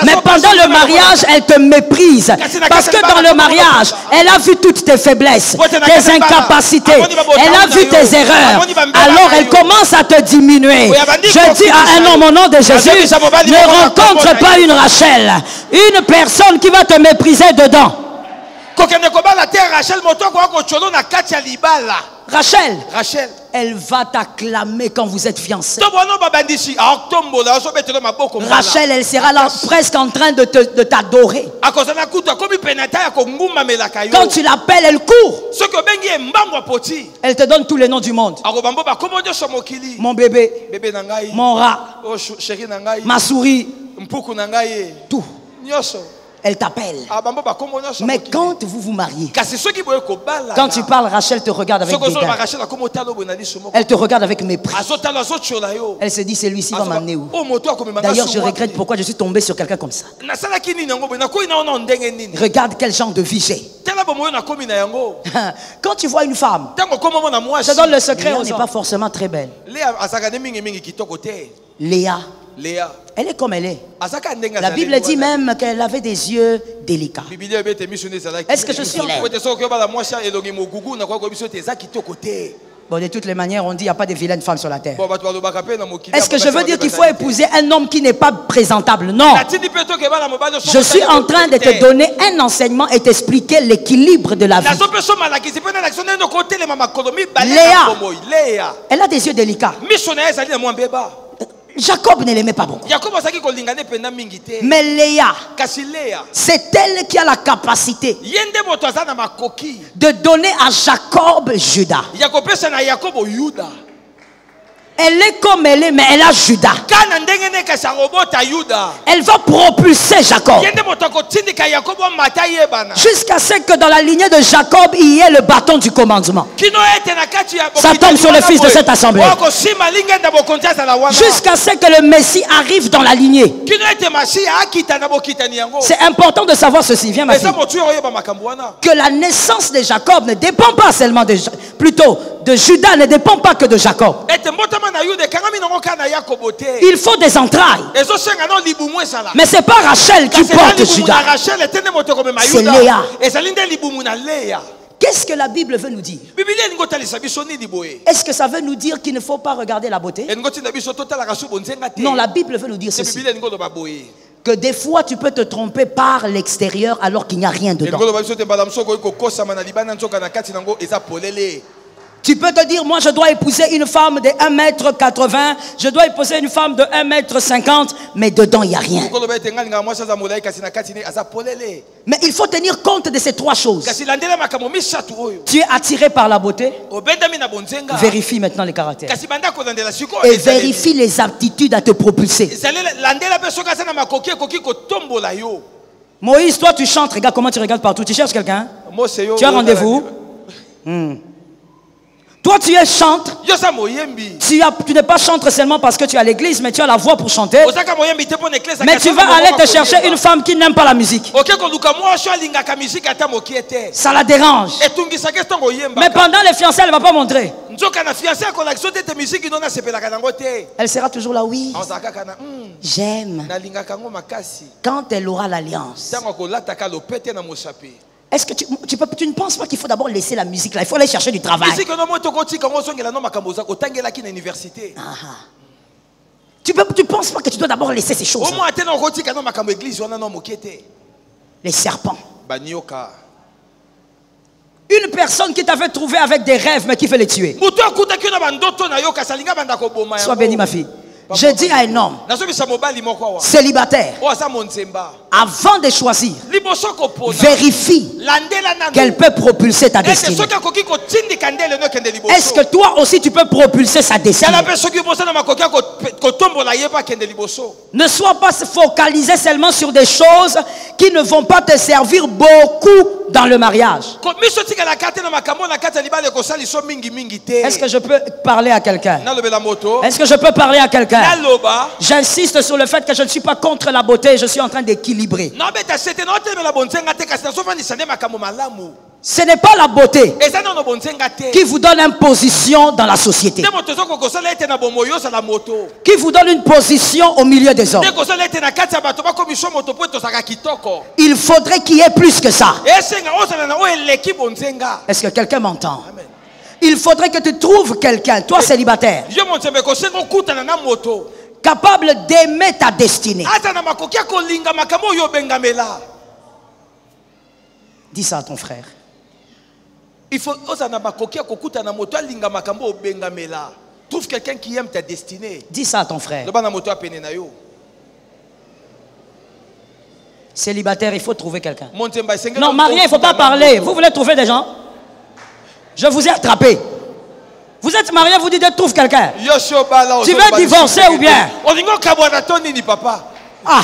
Mais pendant le mariage, elles te méprisent. Parce que dans le mariage, elle a vu toutes tes faiblesses, tes incapacités. Elle a vu tes erreurs. Alors elle commence à te diminuer. Je dis à un homme au nom de Jésus, ne rencontre pas une Rachel, une personne qui va te mépriser dedans. Rachel, elle va t'acclamer quand vous êtes fiancés. Rachel, elle sera là presque en train de t'adorer. Quand tu l'appelles, elle court. Elle te donne tous les noms du monde. Mon bébé, mon rat, ma souris, tout. Elle t'appelle. Mais quand vous vous mariez, quand tu parles, Rachel te regarde avec dédain. Elle te regarde avec mépris. Elle se dit, celui-ci va m'amener où? D'ailleurs, je regrette pourquoi je suis tombé sur quelqu'un comme ça. Regarde quel genre de vie j'ai. Quand tu vois une femme, je donne le secret, elle n'est pas forcément très belle. Léa, elle est comme elle est. La Bible dit même qu'elle avait des yeux délicats. Est-ce que je suis laid? Bon, de toutes les manières, on dit qu'il n'y a pas de vilaines femmes sur la terre. Est-ce que je veux dire qu'il faut épouser un homme qui n'est pas présentable? Non. Je suis en train de te donner un enseignement et t'expliquer l'équilibre de la vie. Léa, elle a des yeux délicats. Jacob ne l'aimait pas beaucoup. Mais Léa, c'est elle qui a la capacité de donner à Jacob Judas. Elle est comme elle est, mais elle a Judas. Elle va propulser Jacob. Jusqu'à ce que dans la lignée de Jacob, il y ait le bâton du commandement. Ça tombe sur le fils de cette assemblée. Jusqu'à ce que le Messie arrive dans la lignée. C'est important de savoir ceci. Viens, ma fille. Que la naissance de Jacob ne dépend pas seulement de... Plutôt, de Judas ne dépend pas que de Jacob. Il faut des entrailles. Mais ce n'est pas Rachel qui porte Judas. C'est Léa. Qu'est-ce que la Bible veut nous dire? Est-ce que ça veut nous dire qu'il ne faut pas regarder la beauté? Non, la Bible veut nous dire ceci. Que des fois tu peux te tromper par l'extérieur alors qu'il n'y a rien dedans. Tu peux te dire, moi je dois épouser une femme de 1m80, je dois épouser une femme de 1m50, mais dedans il n'y a rien. Mais il faut tenir compte de ces trois choses. Tu es attiré par la beauté. Vérifie maintenant les caractères. Et vérifie les aptitudes à te propulser. Moïse, toi tu chantes, regarde comment tu regardes partout. Tu cherches quelqu'un? Tu as rendez-vous? Toi tu es chantre. Tu n'es pas chantre seulement parce que tu es à l'église, mais tu as la voix pour chanter. Mais tu vas aller te chercher une femme qui n'aime pas la musique. Ça la dérange. Mais pendant les fiançailles, elle ne va pas montrer. Elle sera toujours là, oui. J'aime. Quand elle aura l'alliance. Est-ce que tu ne penses pas qu'il faut d'abord laisser la musique là? Il faut aller chercher du travail. Tu ne penses pas que tu dois d'abord laisser ces choses? Les serpents. Une personne qui t'avait trouvé avec des rêves mais qui veut les tuer. Sois béni ma fille. Je dis à un homme célibataire, avant de choisir, vérifie qu'elle peut propulser ta destinée. Est-ce que toi aussi tu peux propulser sa destinée? Ne sois pas focalisé seulement sur des choses qui ne vont pas te servir beaucoup dans le mariage. Est-ce que je peux parler à quelqu'un? Est-ce que je peux parler à quelqu'un? J'insiste sur le fait que je ne suis pas contre la beauté, je suis en train d'équilibrer. Ce n'est pas la beauté qui vous donne une position dans la société, qui vous donne une position au milieu des hommes. Il faudrait qu'il y ait plus que ça. Est-ce que quelqu'un m'entend? Il faudrait que tu trouves quelqu'un, toi célibataire, capable d'aimer ta destinée. Dis ça à ton frère. Il faut trouve quelqu'un qui aime ta destinée. Dis ça à ton frère. Célibataire, il faut trouver quelqu'un. Non, marié, il ne faut pas parler. Vous voulez trouver des gens? Je vous ai attrapé. Vous êtes marié, vous dites trouve quelqu'un. Tu veux divorcer ou bien? Ah,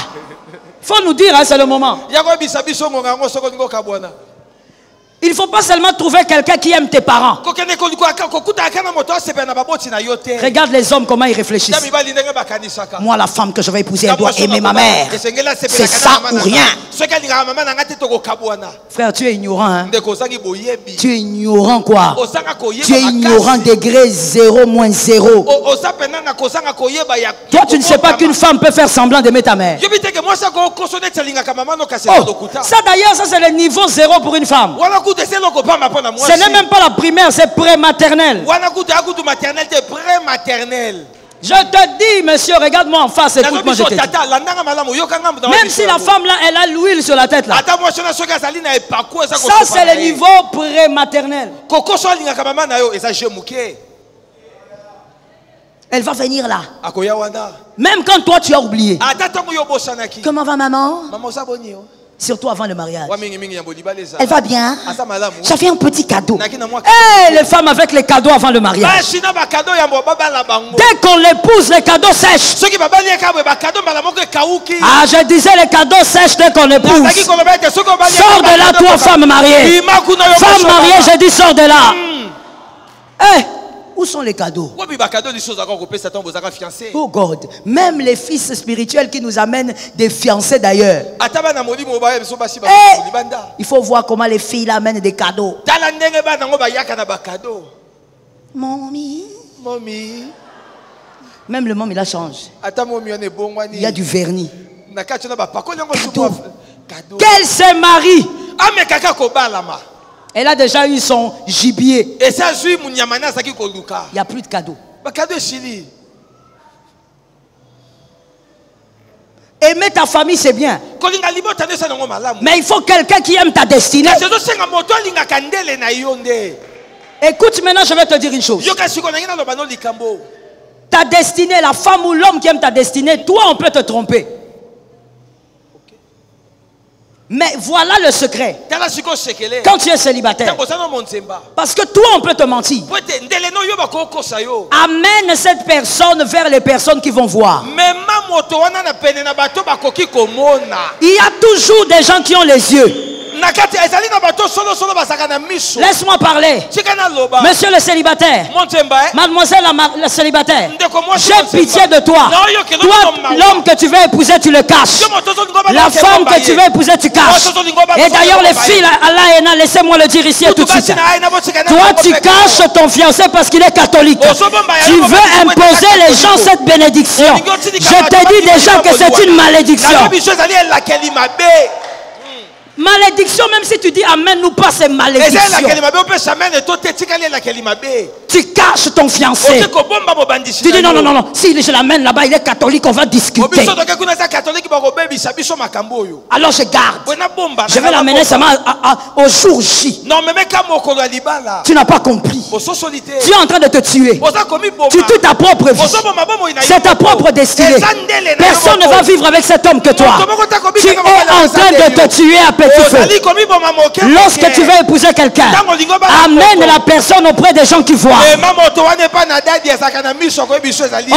il faut nous dire, hein, c'est le moment. Il ne faut pas seulement trouver quelqu'un qui aime tes parents. Regarde les hommes comment ils réfléchissent. Moi, la femme que je vais épouser, elle doit aimer ma mère. C'est ça ou rien. Frère, tu es ignorant. Hein? Tu es ignorant quoi? Tu es ignorant degré 0 moins 0. Toi, tu ne sais pas qu'une femme peut faire semblant d'aimer ta mère. Oh, ça d'ailleurs, ça c'est le niveau 0 pour une femme. Ce n'est même pas la primaire, c'est pré-maternelle. Je te dis, monsieur, regarde-moi en face, écoute-moi, je te dis. Même si la femme là, elle a l'huile sur la tête là. Ça c'est le niveau pré-maternel. Elle va venir là. Même quand toi tu as oublié. Comment va maman? Surtout avant le mariage. Elle va bien. J'avais un petit cadeau. Hey, les femmes avec les cadeaux avant le mariage. Dès qu'on l'épouse, les cadeaux sèchent. Ah, je disais les cadeaux sèchent dès qu'on l'épouse. Sors de là, toi, femme mariée. Femme mariée, je dis sors de là. Hey, où sont les cadeaux? Oh God, même les fils spirituels qui nous amènent des fiancés d'ailleurs. Il faut voir comment les filles amènent des cadeaux. Mommy. Même le môme il a changé. Il y a du vernis. Qu'elle se marie. Elle a déjà eu son gibier. Il n'y a plus de cadeaux. Aimer ta famille, c'est bien. Mais il faut quelqu'un qui aime ta destinée. Écoute, maintenant, je vais te dire une chose. Ta destinée, la femme ou l'homme qui aime ta destinée, toi, on peut te tromper. Mais voilà le secret. Quand tu es célibataire. Parce que toi, on peut te mentir. Amène cette personne vers les personnes qui vont voir. Il y a toujours des gens qui ont les yeux. Laisse-moi parler. Monsieur le célibataire, mademoiselle la célibataire, j'ai pitié de toi. Toi, l'homme que tu veux épouser, tu le caches. La femme que tu veux épouser, tu caches. Et d'ailleurs, les filles, Allah, laissez-moi le dire ici tout de suite. Toi, tu caches ton fiancé parce qu'il est catholique. Tu veux imposer les gens cette bénédiction. Je te dis déjà que c'est une malédiction. Malédiction, même si tu dis amen ou pas, c'est malédiction. Tu caches ton fiancé. Tu dis non, non, non, non. Si je l'amène là-bas, il est catholique, on va discuter. Alors je garde. Je vais l'amener seulement au jour J. Tu n'as pas compris. Tu es en train de te tuer. Tu tues ta propre vie. C'est ta propre destinée. Personne ne va vivre avec cet homme que toi. Tu es en train de te tuer à petit feu. Lorsque tu veux épouser quelqu'un, amène la personne auprès des gens qui voient. On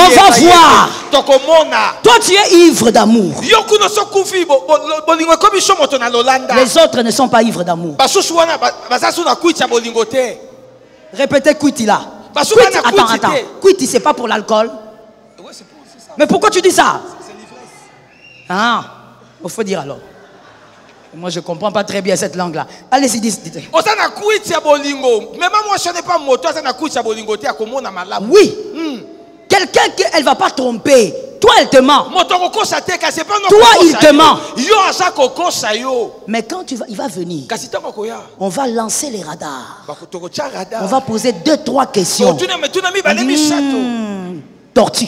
va voir. Toi, tu es ivre d'amour. Les autres ne sont pas ivres d'amour. Répétez Kwiti là. Attends. Kwiti, c'est pas pour l'alcool. Mais pourquoi tu dis ça? Ah, il faut dire alors. Moi, je ne comprends pas très bien cette langue-là. Allez-y, dites. Oui. Quelqu'un qu'elle ne va pas tromper. Toi, elle te ment. Toi, il te ment. Mais quand il va venir, on va lancer les radars. On va poser 2-3 questions. Tortue.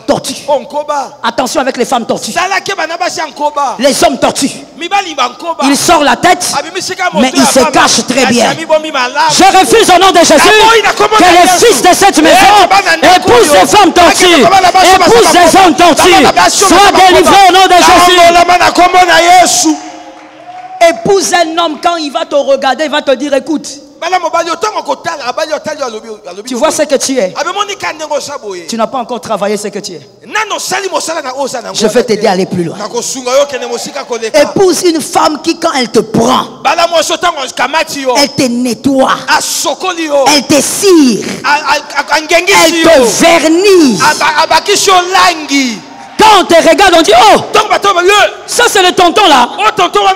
Tortue. Attention avec les femmes tortues. Les hommes tortues. Il sort la tête, mais il se cache très bien. Je refuse au nom de Jésus que les fils de cette maison épousent des femmes tortues, épousent des hommes tortues. Sois délivré au nom de Jésus. Épouse un homme, quand il va te regarder, il va te dire écoute. Tu vois ce que tu es. Tu n'as pas encore travaillé ce que tu es. Je vais t'aider à aller plus loin. Épouse une femme qui, quand elle te prend, elle te nettoie, elle te cire, elle te vernit. Quand on te regarde, on dit oh, ça c'est le tonton là.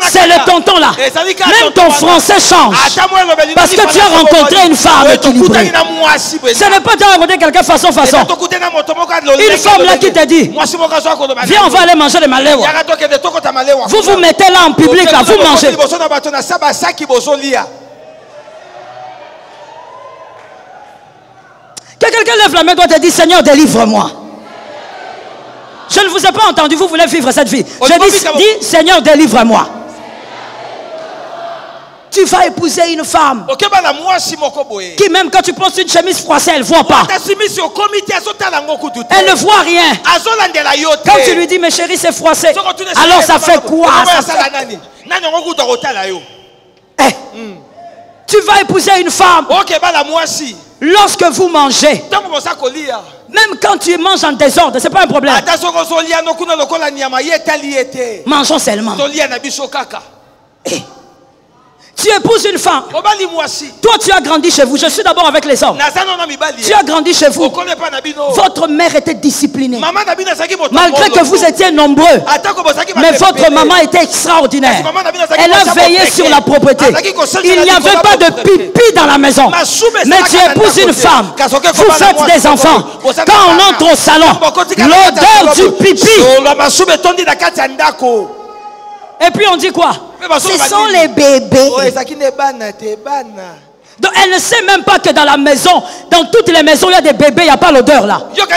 C'est le tonton là. Même ton français change. Parce que tu as rencontré une femme équilibrée. Ce n'est pas tu as rencontré quelqu'un façon. Une femme là qui te dit viens, on va aller manger le maléwa. Vous vous mettez là en public là, vous mangez. Que quelqu'un lève la main, doit te dire Seigneur, délivre-moi. Je ne vous ai pas entendu, vous voulez vivre cette vie. Je dis Seigneur, délivre-moi. Tu vas épouser une femme qui, même quand tu portes une chemise froissée, elle ne voit pas. Elle ne voit rien. Quand tu lui dis, mes chéris, c'est froissé, alors ça fait quoi? Tu vas épouser une femme. Lorsque vous mangez, même quand tu manges en désordre, ce n'est pas un problème. Mangeons seulement. Tu épouses une femme. Toi, tu as grandi chez vous. Je suis d'abord avec les hommes. Tu as grandi chez vous. Votre mère était disciplinée. Malgré que vous étiez nombreux. Mais votre maman était extraordinaire. Elle a veillé sur la propreté. Il n'y avait pas de pipi dans la maison. Mais tu épouses une femme. Vous faites des enfants. Quand on entre au salon, l'odeur du pipi. Et puis on dit quoi? Ce sont les bébés. Donc elle ne sait même pas que dans la maison, dans toutes les maisons, il y a des bébés, il n'y a pas l'odeur là. Sors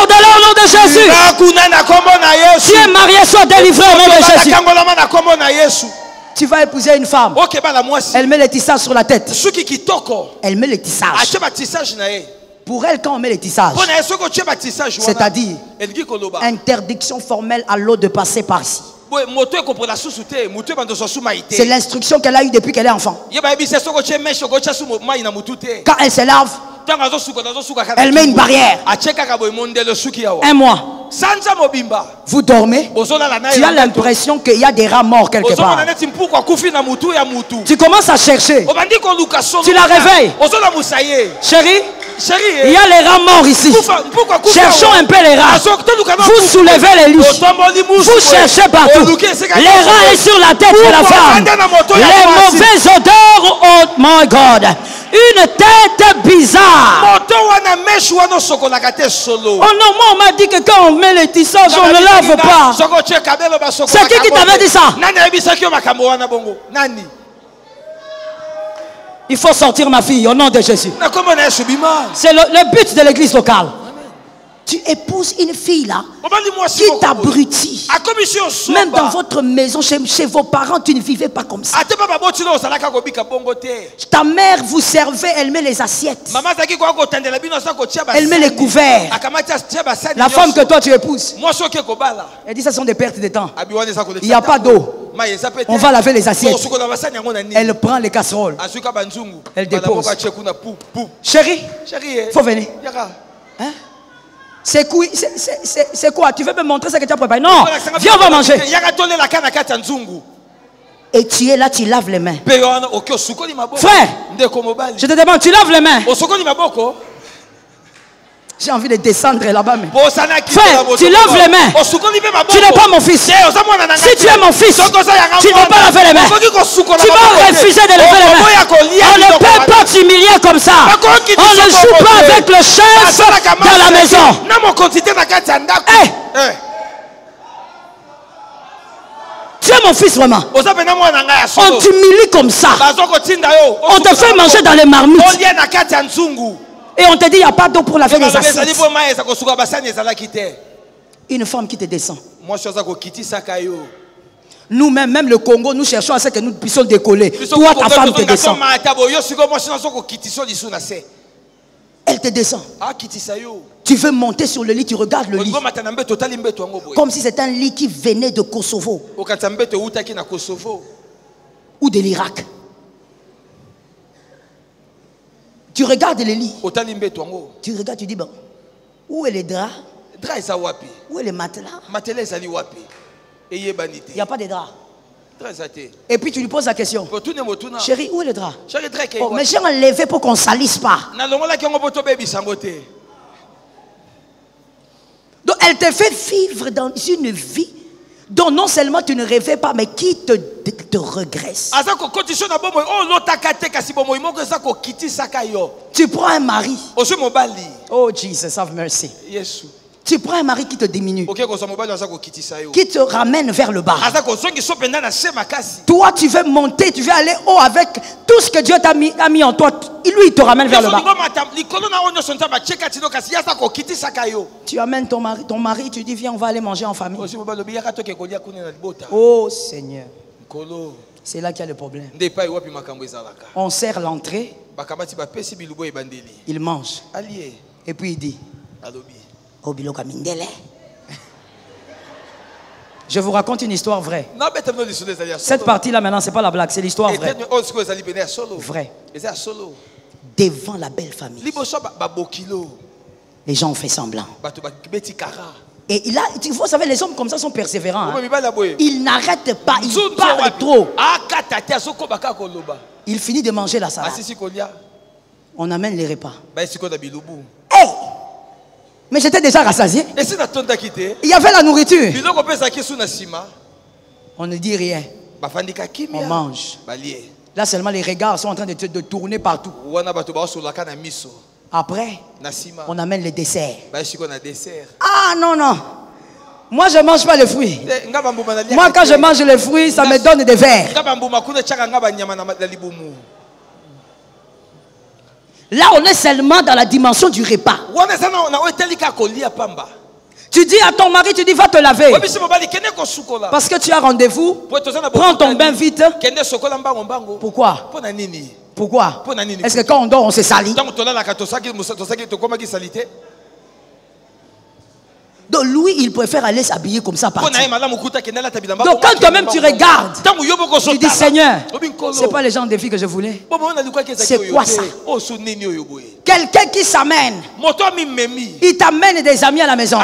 de là au nom de Jésus. Tu es marié, sois délivré au nom de Jésus. Tu vas épouser une femme. Elle met les tissages sur la tête. Elle met les tissages. Pour elle, quand on met les tissages, c'est-à-dire interdiction formelle à l'eau de passer par ici. C'est l'instruction qu'elle a eue depuis qu'elle est enfant. Quand elle se lave, elle met une barrière. Un mois. Vous dormez. Tu as l'impression qu'il y a des rats morts quelque part. Tu commences à chercher. Tu la réveilles. Chérie, il y a les rats morts ici. Cherchons un peu les rats. Vous soulevez les lits. Vous cherchez partout. Les rats sont sur la tête de la femme. Les mauvaises odeurs. Oh my God. Une tête bizarre. non, moi on m'a dit que quand on met les tissages, on ne lave pas. C'est qui t'avait dit ça? Il faut sortir ma fille au nom de Jésus. C'est le but de l'église locale. Tu épouses une fille là qui t'abrutit. Même dans votre maison, chez vos parents, tu ne vivais pas comme ça. Ta mère vous servait, elle met les assiettes. Elle met les couverts. La femme que toi tu épouses, elle dit ça sont des pertes de temps. Il n'y a pas d'eau. On va laver les assiettes. Elle prend les casseroles. Elle dépose. Chérie, il faut venir. Hein? C'est quoi? Tu veux me montrer ce que tu as préparé? Non, viens, on va manger. Et tu es là, tu laves les mains. Frère, je te demande, tu laves les mains. J'ai envie de descendre là-bas. Frère, tu laves les mains. Tu n'es pas mon fils. Si tu es mon fils, tu ne vas pas laver les mains. Tu vas refuser de laver les mains. On ne peut pas t'humilier comme ça. On ne joue pas avec le chef dans la maison. Hey. Tu es mon fils vraiment. On t'humilie comme ça. On te fait manger dans les marmites. Et on te dit, il n'y a pas d'eau pour laver les assiettes. Une femme qui te descend. Nous-mêmes, même le Congo, nous cherchons à ce que nous puissions décoller. Toi, ta femme te descend. Elle te descend. Tu veux monter sur le lit, tu regardes le lit. Comme si c'était un lit qui venait de Kosovo. Ou de l'Irak. Tu regardes les lits. Tu regardes, tu dis, bon, où est les draps? Où est les matelas? Il n'y a pas de draps. Et puis tu lui poses la question. Chérie, où est le drap? Oh, mais j'ai enlevé pour qu'on ne salisse pas. Donc elle te fait vivre dans une vie dont non seulement tu ne rêvais pas, mais qui te regresse. Tu prends un mari. Oh Jesus, have mercy. Tu prends un mari qui te diminue, qui te ramène vers le bas. Toi, tu veux monter, tu veux aller haut avec tout ce que Dieu t'a mis en toi. Lui, il te ramène vers le bas. Tu amènes ton mari, tu dis, viens, on va aller manger en famille. Oh Seigneur. C'est là qu'il y a le problème. On sert l'entrée. Il mange. Et puis il dit, je vous raconte une histoire vraie. Cette partie-là maintenant, c'est pas la blague, c'est l'histoire vraie. Vrai. Devant la belle famille. Les gens ont fait semblant. Et là, vous savez, les hommes comme ça sont persévérants. Hein? Ils n'arrêtent pas, ils parlent trop. Il finit de manger la salade. On amène les repas. Hey! Mais j'étais déjà rassasié. Il y avait la nourriture. On ne dit rien. On mange. Là seulement les regards sont en train de tourner partout. Après, on amène le dessert. Ah non, non. Moi je ne mange pas les fruits. Moi quand je mange les fruits, ça me donne des vers. Là, on est seulement dans la dimension du repas. Tu dis à ton mari, tu dis va te laver. Parce que tu as rendez-vous. Prends ton bain vite. Pourquoi? Pourquoi? Est-ce que quand on dort, on se salit? Donc lui, il préfère aller s'habiller comme ça partir. Donc quand toi-même tu regardes, tu dis Seigneur, c'est pas les gens de filles que je voulais. C'est quoi ça? Quelqu'un qui s'amène, il t'amène des amis à la maison.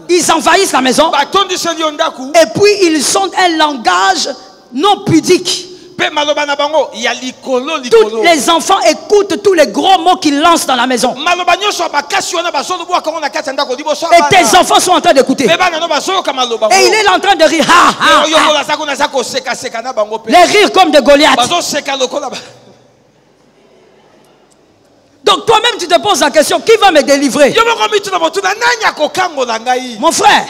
Ils envahissent la maison. Et puis ils ont un langage non pudique. Tous les enfants écoutent tous les gros mots qu'ils lancent dans la maison. Et tes enfants sont en train d'écouter. Et il est en train de rire. Les rires comme de Goliath. Donc toi-même tu te poses la question, qui va me délivrer? Mon frère,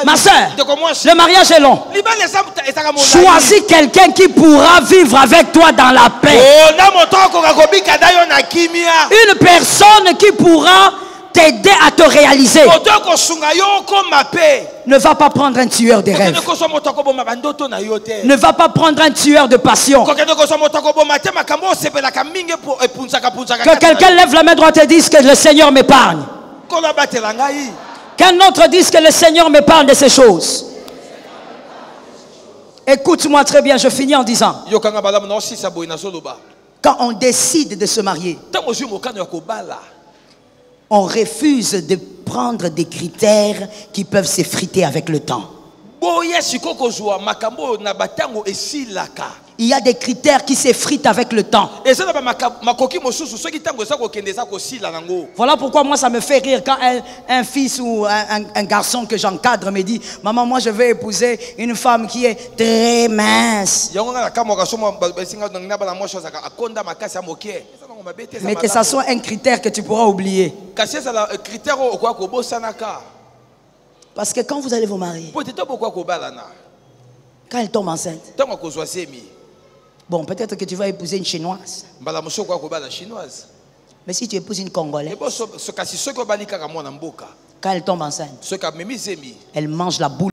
ma soeur, le mariage est long. Choisis quelqu'un qui pourra vivre avec toi dans la paix. Une personne qui pourra t'aider à te réaliser. Ne va pas prendre un tueur de rêve. Ne va pas prendre un tueur de passion. Que quelqu'un lève la main droite et dise que le Seigneur m'épargne. Qu'un autre dise que le Seigneur m'épargne de ces choses. Écoute-moi très bien, je finis en disant, quand on décide de se marier, on refuse de prendre des critères qui peuvent s'effriter avec le temps. Il y a des critères qui s'effritent avec le temps. Voilà pourquoi moi ça me fait rire quand un fils ou un garçon que j'encadre me dit, maman, moi je vais épouser une femme qui est très mince. Mais que ça soit un critère que tu pourras oublier. Parce que quand vous allez vous marier, quand elle tombe enceinte, bon, peut-être que tu vas épouser une chinoise. Mais si tu épouses une Congolaise, quand elle tombe enceinte, elle mange la boule.